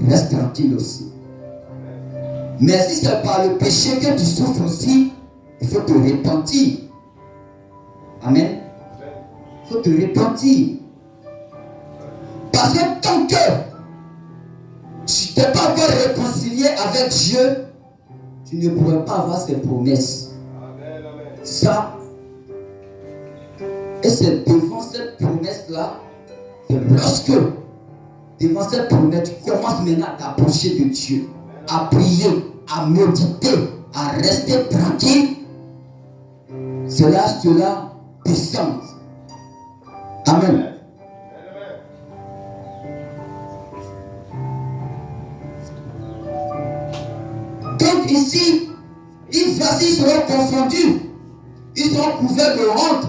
reste tranquille aussi. Mais si c'est par le péché que tu souffres aussi, il faut te repentir. Amen. Il faut te repentir. Parce que tant que tu n'es pas encore réconcilié avec Dieu, tu ne pourras pas avoir ses promesses. Ça, et c'est devant cette promesse-là, que lorsque, devant cette promesse, tu commences maintenant à t'approcher de Dieu, à prier, à méditer, à rester tranquille, cela descend. Amen. Donc ici, ils seront confondus. Ils seront couverts de honte.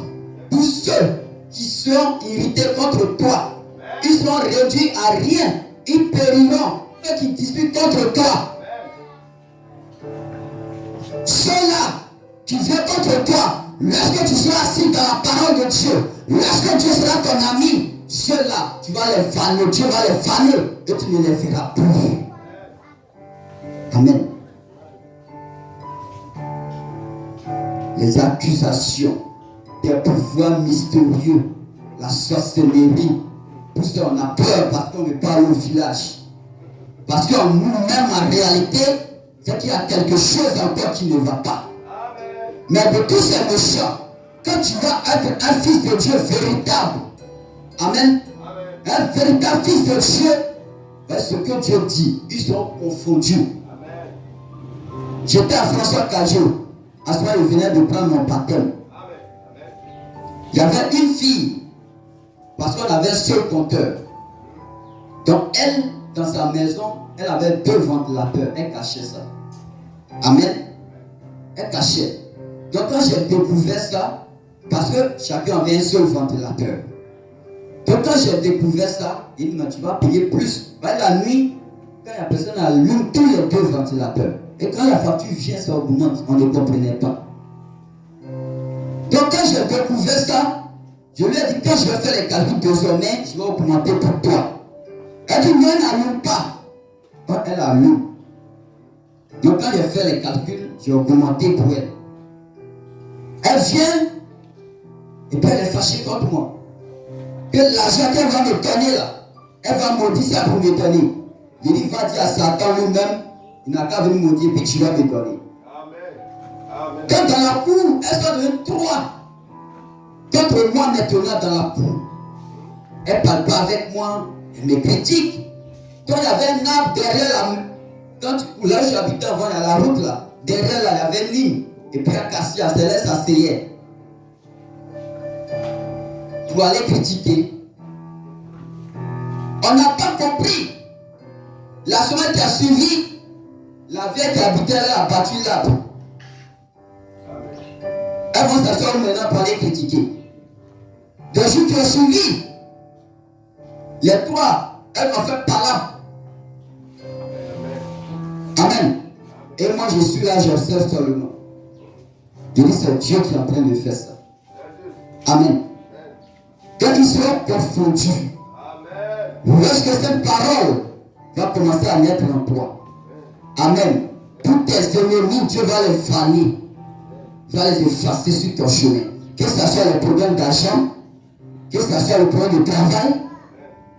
Tous ceux qui seront irrités contre toi, ils seront réduits à rien. Ils périront. Ceux qui disputent contre toi, ceux-là qui viennent contre toi, lorsque tu seras assis dans la parole de Dieu, lorsque Dieu sera ton ami, ceux-là, tu vas les vanner, Dieu va les vanner et tu ne les verras plus. Amen. Les accusations, des pouvoirs mystérieux, la sorcellerie, tout ça on a peur parce qu'on ne parle au village. Parce qu'en nous-mêmes, en réalité, c'est qu'il y a quelque chose encore qui ne va pas. Mais de tous ces méchants, quand tu vas être un fils de Dieu véritable, amen, un véritable fils de Dieu, ben ce que Dieu dit, ils sont confondus. J'étais à François Cajot, à ce moment il venait de prendre mon baptême. Il y avait une fille, parce qu'on avait un seul compteur. Donc elle, dans sa maison, elle avait 2 ventilateurs, elle cachait ça. Amen. Elle cachait. Donc quand j'ai découvert ça, parce que chacun avait un seul ventilateur. Donc quand j'ai découvert ça, il m'a dit tu vas payer plus. Ben, la nuit, quand la personne allume tous les 2 ventilateurs. Et quand la facture vient, ça augmente. On ne comprenait pas. Donc quand j'ai découvert ça, je lui ai dit quand je vais faire les calculs désormais, je vais augmenter pour toi. Elle dit non, elle n'allume pas. Donc elle allume. Donc quand j'ai fait les calculs, j'ai augmenté pour elle. Elle vient et puis elle est fâchée contre moi. Que l'argent qu'elle va me donner là, elle va maudire ça pour me donner. Je dis va dire à Satan lui-même, il n'a qu'à venir maudire puis tu vas me donner. Amen. Quand dans la cour, elles sont devenues 3. Contre moi maintenant dans la cour. Elle ne parle pas avec moi, elle me critique. Quand il y avait un arbre derrière la... Quand là où j'habitais avant, il y a la route là. Derrière là, il y avait une ligne. Et puis elle cassait, elle se laisse asseyer. Pour aller critiquer. On n'a pas compris. La semaine qui a suivi, la vieille qui habitait là a battu l'arbre. Elles vont s'asseoir maintenant pour aller critiquer. 2 jours qui ont suivi, les 3, elles m'ont fait par là. Amen. Et moi je suis là, j'observe seulement. Je dis c'est Dieu qui est en train de faire ça. Amen. Quand ils seront confondus, lorsque cette parole va commencer à naître en toi. Amen. Tous tes ennemis, Dieu va les vanner. Il va les effacer sur ton chemin. Que ce soit le problème d'argent, que ce soit le problème de travail,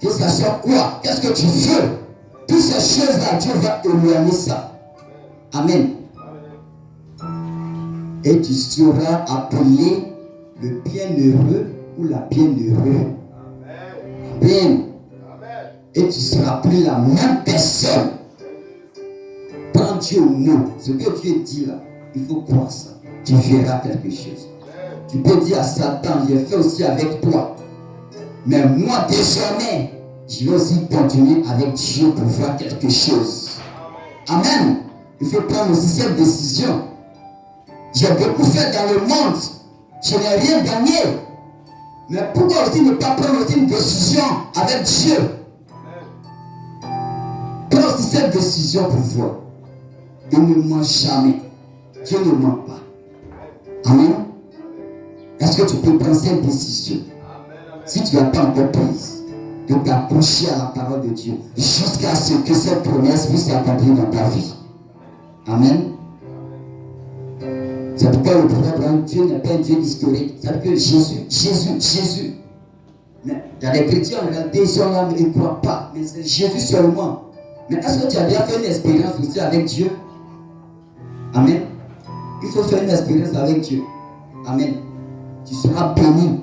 que ce soit quoi, qu'est-ce que tu veux. Toutes ces choses-là, Dieu va éloigner ça. Amen. Et tu seras appelé le bienheureux ou la bienheureuse. Amen. Et tu ne seras plus la même personne. Prends Dieu au mot. Ce que Dieu dit là, il faut croire ça. Tu verras quelque chose. Tu peux dire à Satan, j'ai fait aussi avec toi. Mais moi, désormais, je vais aussi continuer avec Dieu pour voir quelque chose. Amen. Il faut prendre aussi cette décision. J'ai beaucoup fait dans le monde. Je n'ai rien gagné. Mais pourquoi aussi ne pas prendre aussi une décision avec Dieu? Prends aussi cette décision pour voir. Il ne ment jamais. Dieu ne ment pas. Amen. Est-ce que tu peux prendre cette décision? Si tu n'as pas encore prise, de t'approcher à la parole de Dieu jusqu'à ce que cette promesse puisse s'accomplir dans ta vie. Amen. C'est pourquoi le prophète Dieu n'est pas un Dieu historique. C'est que Jésus. Mais il y a des chrétiens en réalité, ils sont là, mais ils ne croient pas. Mais c'est Jésus seulement. Mais est-ce que tu as déjà fait une expérience aussi avec Dieu? Amen. Il faut faire une expérience avec Dieu. Amen. Tu seras béni.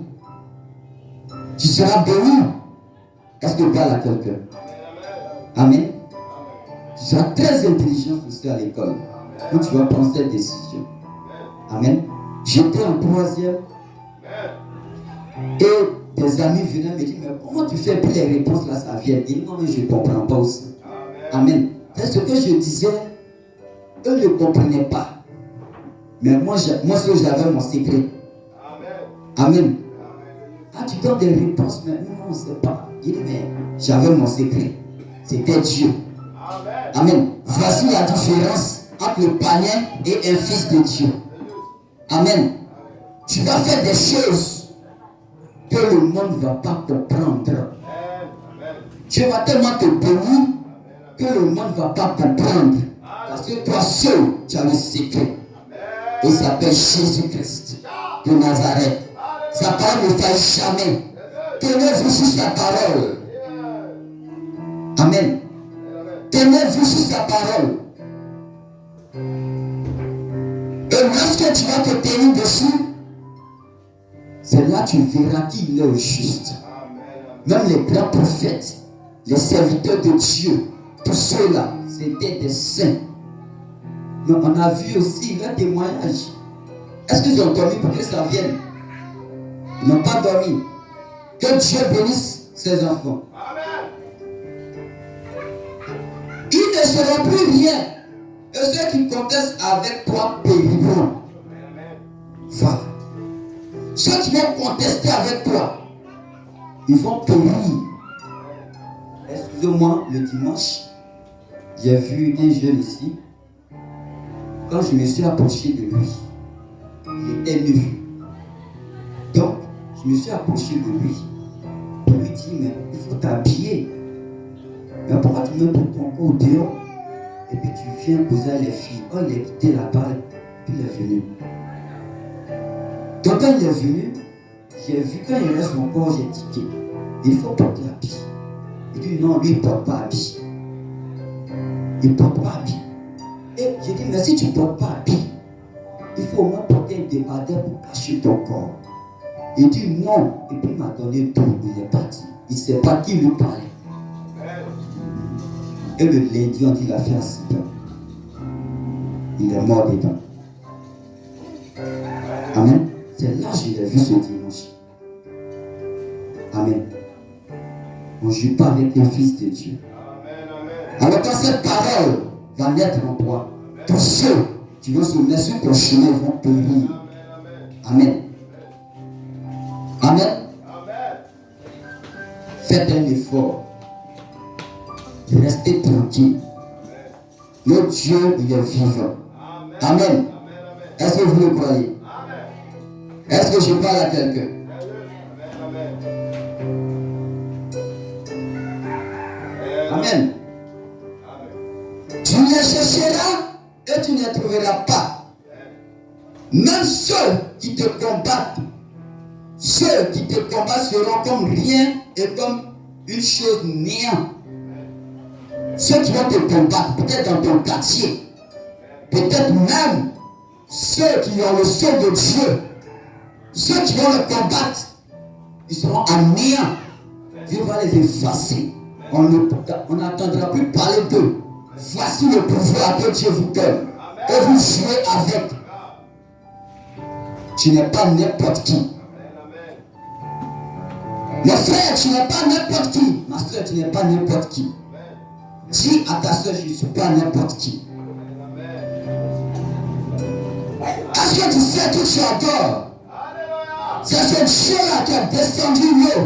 Tu seras béni. Est-ce que tu parles à quelqu'un? Amen. Tu seras très intelligent aussi à l'école. Quand tu vas prendre cette décision. Amen. J'étais en 3e. Et des amis venaient me dire, mais comment tu fais pour les réponses là, ça vient? Et non, mais je ne comprends pas aussi. Amen. C'est ce que je disais. Eux ne comprenaient pas. Mais moi j'avais mon secret. Amen. Ah, tu donnes des réponses, mais non, on ne sait pas. Il dit, mais j'avais mon secret. C'était Dieu. Amen. Voici la différence entre le païen et un fils de Dieu. Amen. Tu vas faire des choses que le monde ne va pas comprendre. Dieu va tellement te bénir que le monde ne va pas comprendre. Parce que toi seul, tu as le secret. Il s'appelle Jésus-Christ de Nazareth. Sa parole ne faille jamais. Tenez-vous sur sa parole. Amen. tenez-vous sur sa parole. Et lorsque tu vas te tenir dessus, c'est là que tu verras qu'il est juste. Même les grands prophètes, les serviteurs de Dieu, tous ceux-là, c'était des saints. Mais on a vu aussi leur témoignage. Est-ce qu'ils ont dormi pour que ça vienne? Ils n'ont pas dormi. Que Dieu bénisse ses enfants. Ils ne seront plus rien. Et ceux qui contestent avec toi périront. Voilà. Ceux qui vont contester avec toi, ils vont périr. Excusez-moi, le dimanche, j'ai vu un jeune ici. Quand je me suis approché de lui, il était nu. Donc, je me suis approché de lui. Je lui ai dit, mais il faut t'habiller. Mais pourquoi tu mets ton corps dehors? Et puis tu viens poser les filles. Oh, il est quitté là-bas, puis il est venu. Donc quand il est venu, j'ai vu quand il reste mon corps, j'ai dit il faut porter l'habit. Il dit non, lui il ne porte pas habit. Il ne porte pas habit. Et j'ai dit, mais si tu ne portes pas habit, il faut au moins porter un débardeur pour cacher ton corps. Il dit non, et puis il m'a donné tout, il est parti. Il ne sait pas qui lui parlait. Et le lundi, on dit qu'il a fait un accident. Il est mort dedans. Amen. C'est là que je l'ai vu ce dimanche. Amen. On ne joue pas avec les fils de Dieu. Alors quand cette parole va naître en toi, tous ceux qui vont se mettre sur ton chemin vont périr. Amen. Amen. Faites un effort. Restez tranquille. Notre Dieu, il est vivant. Amen. Est-ce que vous le croyez? Est-ce que je parle à quelqu'un? Amen. Tu les chercheras et tu ne les trouveras pas. Même ceux qui te combattent, seront comme rien et comme une chose néant. Ceux qui vont te combattre, peut-être dans ton quartier, peut-être même ceux qui ont le sang de Dieu, ceux qui vont le combattre, ils seront en néant. Dieu va les effacer. On n'entendra plus parler d'eux. Voici le pouvoir que Dieu vous donne. Et vous jouez avec. Tu n'es pas n'importe qui. Mon frère, tu n'es pas n'importe qui. Ma soeur, tu n'es pas n'importe qui. Dis à ta soeur, je ne suis pas n'importe qui. Est-ce que tu sais que tu adores? C'est ce Dieu-là qui a descendu l'eau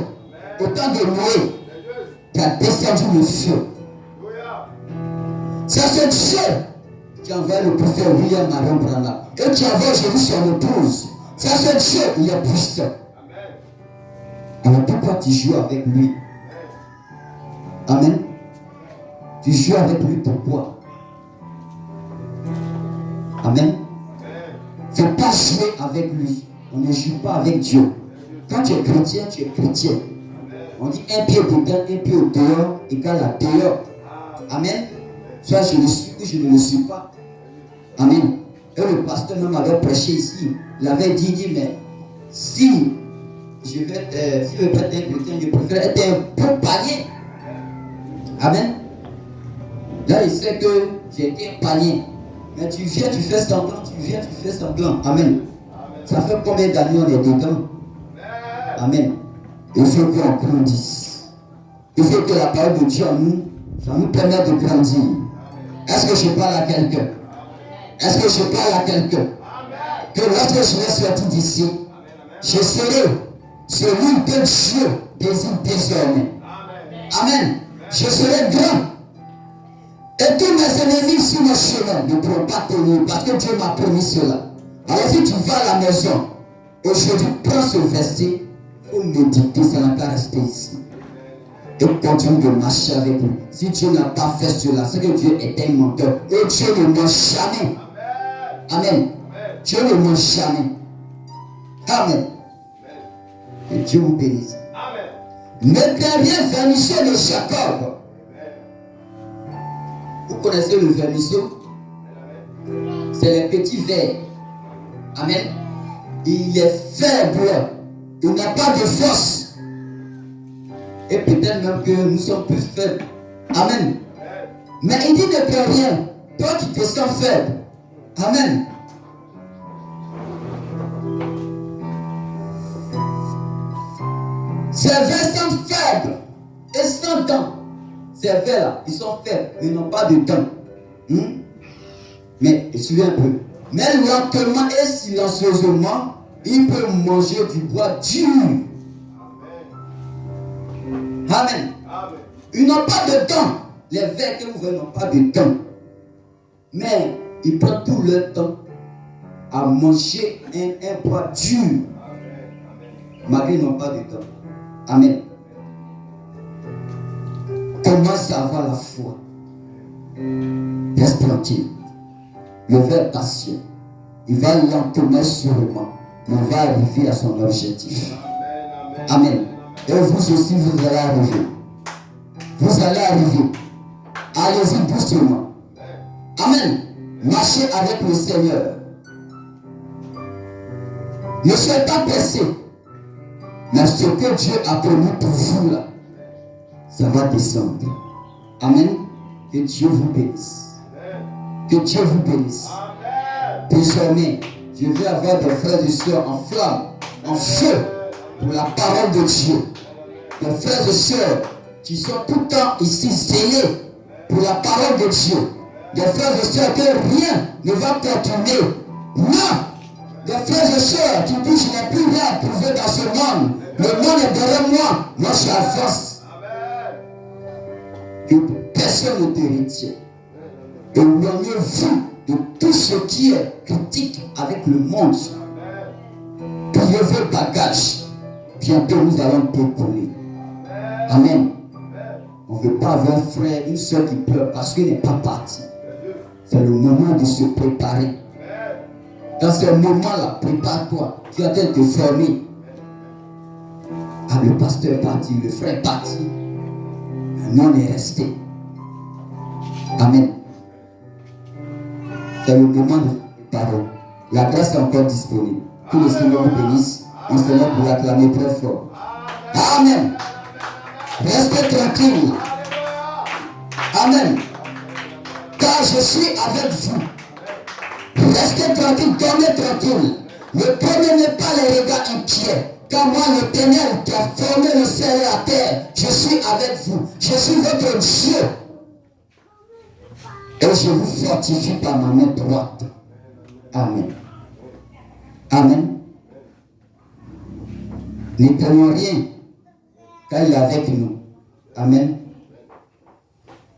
au temps de Noé, qui a descendu le feu. C'est ce Dieu qui a envoyé le prophète William Marion Branham et qui a envoyé aujourd'hui son épouse. C'est ce Dieu, il est puissant. Alors pourquoi tu joues avec lui? Amen. Tu joues avec lui pourquoi? Amen. Il ne faut pas jouer avec lui. On ne joue pas avec Dieu. Quand tu es chrétien, tu es chrétien. On dit un pied dedans, un pied au dehors égale à dehors. Amen. Soit je le suis ou je ne le suis pas. Amen. Et le pasteur même avait prêché ici. Il avait dit, mais si je veux être un chrétien, je préfère être un bon panier. Amen. Là, il sait que j'ai été un panier. Mais tu viens, tu fais semblant, tu viens, tu fais semblant. Amen. Ça fait combien d'années on est dedans? Amen. Il faut qu'on grandisse. Il faut que la parole de Dieu en nous, ça nous permette de grandir. Est-ce que je parle à quelqu'un? Est-ce que je parle à quelqu'un? Que lorsque je vais sortir d'ici, je serai celui que Dieu désire désormais. Amen. Je serai grand. Et tous mes ennemis sur le chemin ne pourront pas tenir parce que Dieu m'a promis cela. Alors si tu vas à la maison, aujourd'hui, prends ce verset pour méditer, ça n'a pas resté ici. Et continue de marcher avec lui. Si Dieu n'a pas fait cela, c'est que Dieu est un menteur. Et Dieu ne ment jamais. Amen. Dieu ne ment jamais. Amen. Et Dieu vous bénisse. Ne craignez rien, vernissez de Jacob. connaissez le vermisseau? C'est les petits vers. Amen. Il est faible. Il n'a pas de force. Et peut-être même que nous sommes plus faibles. Amen. Mais il dit ne peux rien. Toi qui te sens faible. Amen. Ces vers sont faibles et sans dents. Ces vers là, ils sont faibles, ils n'ont pas de dents. Mais, souviens un peu. Mais lentement et silencieusement, il peut manger du bois dur. Amen. Amen. Ils n'ont pas de dents. Les vers que vous voyez n'ont pas de dents. Mais ils prennent tout leur temps à manger un bois dur. Malgré qu'ils n'ont pas de dents. Amen. Comment ça va la foi? Reste tranquille. Le ver patient. Il va lentement, sûrement. Mais il va arriver à son objectif. Amen. Et vous aussi, vous allez arriver. Vous allez arriver. Allez-y doucement. Amen. Marchez avec le Seigneur. Ne soyez pas pressé. Mais ce que Dieu a promis pour vous là, ça va descendre. Amen. Que Dieu vous bénisse. Que Dieu vous bénisse. Désormais, je vais avoir des frères et sœurs en flamme, en feu, pour la parole de Dieu. Des frères et sœurs qui sont tout le temps ici zélés pour la parole de Dieu. Des frères et sœurs que rien ne va perturber. Non! Des frères et sœurs qui disent je n'ai plus rien à prouver dans ce monde. Le monde est derrière moi. Moi je suis à force. Que personne ne te retient. Éloignez-vous de tout ce qui est critique avec le monde. Pliez vos bagages. Bientôt nous allons décoller. Amen. On ne veut pas avoir un frère, une soeur qui pleure parce qu'il n'est pas parti. C'est le moment de se préparer. Dans ce moment-là, prépare-toi. Tu as été formé. Ah, le pasteur est parti, le frère est parti. Mais nous, on est resté. Amen. C'est le moment de préparer. La grâce est encore disponible. Que le Seigneur vous bénisse. On se lève pour l'acclamer très fort. Amen. Restez tranquille. Amen. Car je suis avec vous. Restez tranquille, dormez tranquille. Ne prenez pas les regards inquiets. Car moi, l'Éternel qui a formé le ciel et la terre, je suis avec vous. Je suis votre Dieu. Et je vous fortifie par ma main droite. Amen. Amen. Ne craignons rien, car il est avec nous. Amen.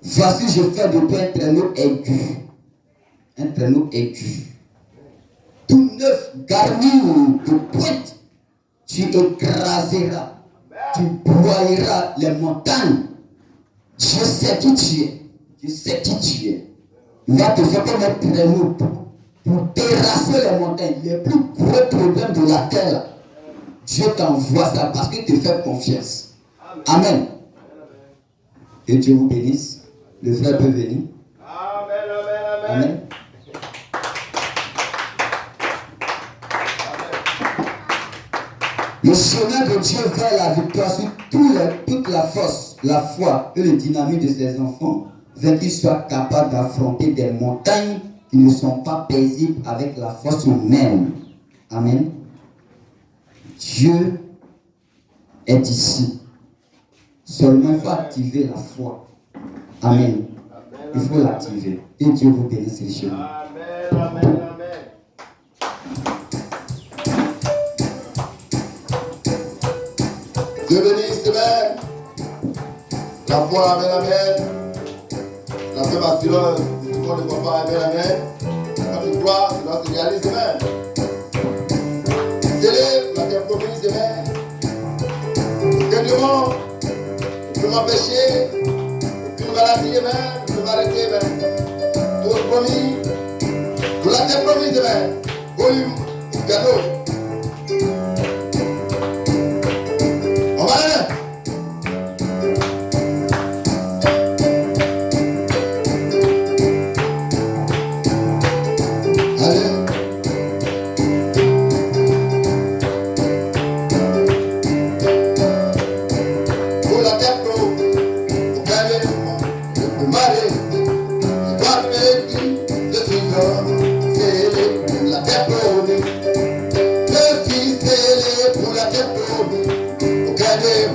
Voici, je fais de toi un traîneau aigu. Un traîneau aigu. Tout neuf, garni de pointe. Tu écraseras. Tu broyeras les montagnes. Je sais qui tu es. Je sais qui tu es. Il va te faire comme un traîneau pour terrasser les montagnes. Les plus gros problèmes de la terre. Dieu t'envoie ça parce qu'il te fait confiance. Amen. Que Dieu vous bénisse. Le frère peut venir. Amen, amen, amen. Amen. Le chemin de Dieu vers la victoire sur toute la force, la foi et le dynamisme de ses enfants, afin qu'ils soient capables d'affronter des montagnes qui ne sont pas paisibles avec la force humaine. Amen. Dieu est ici. Seulement il faut activer la foi. Amen. Il faut l'activer. Et Dieu vous bénisse les chemins. Amen, amen, amen. Dieu bénisse, amen. La foi, amen, amen. La paix masculine, c'est tout le monde ne voit pas, amen, amen. La victoire, c'est dans ce réalise, amen. Célèbre la terre promise, amen. Aucun démon ne peut m'empêcher. Aucune maladie, amen, ne peut m'arrêter, amen. Tout promis, pour la terre promise, amen. Volume, cadeau. On va aller.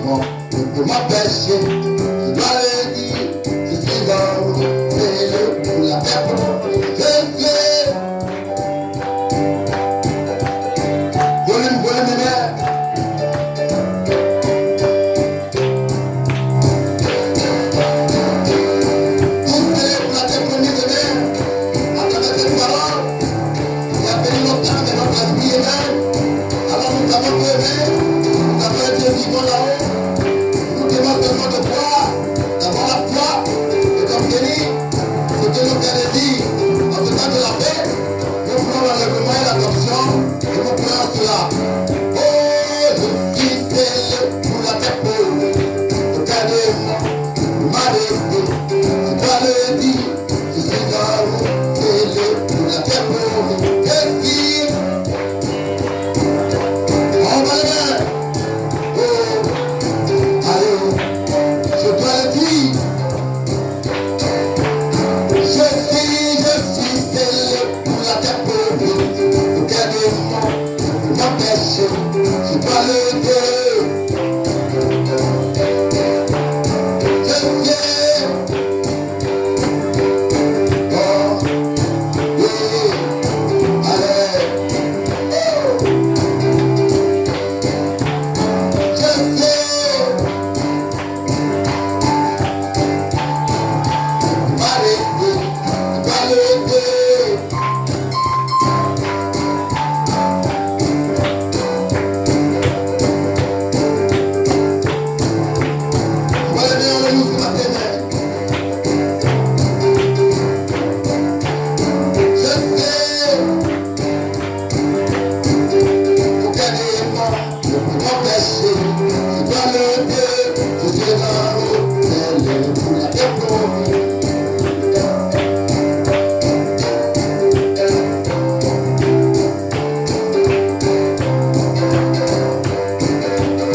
démon ne peut m'empêcher. Je dois le dire, je suis l'homme, c'est le pour la paix. Je suis volume, mes mains.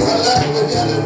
Voilà, je viens de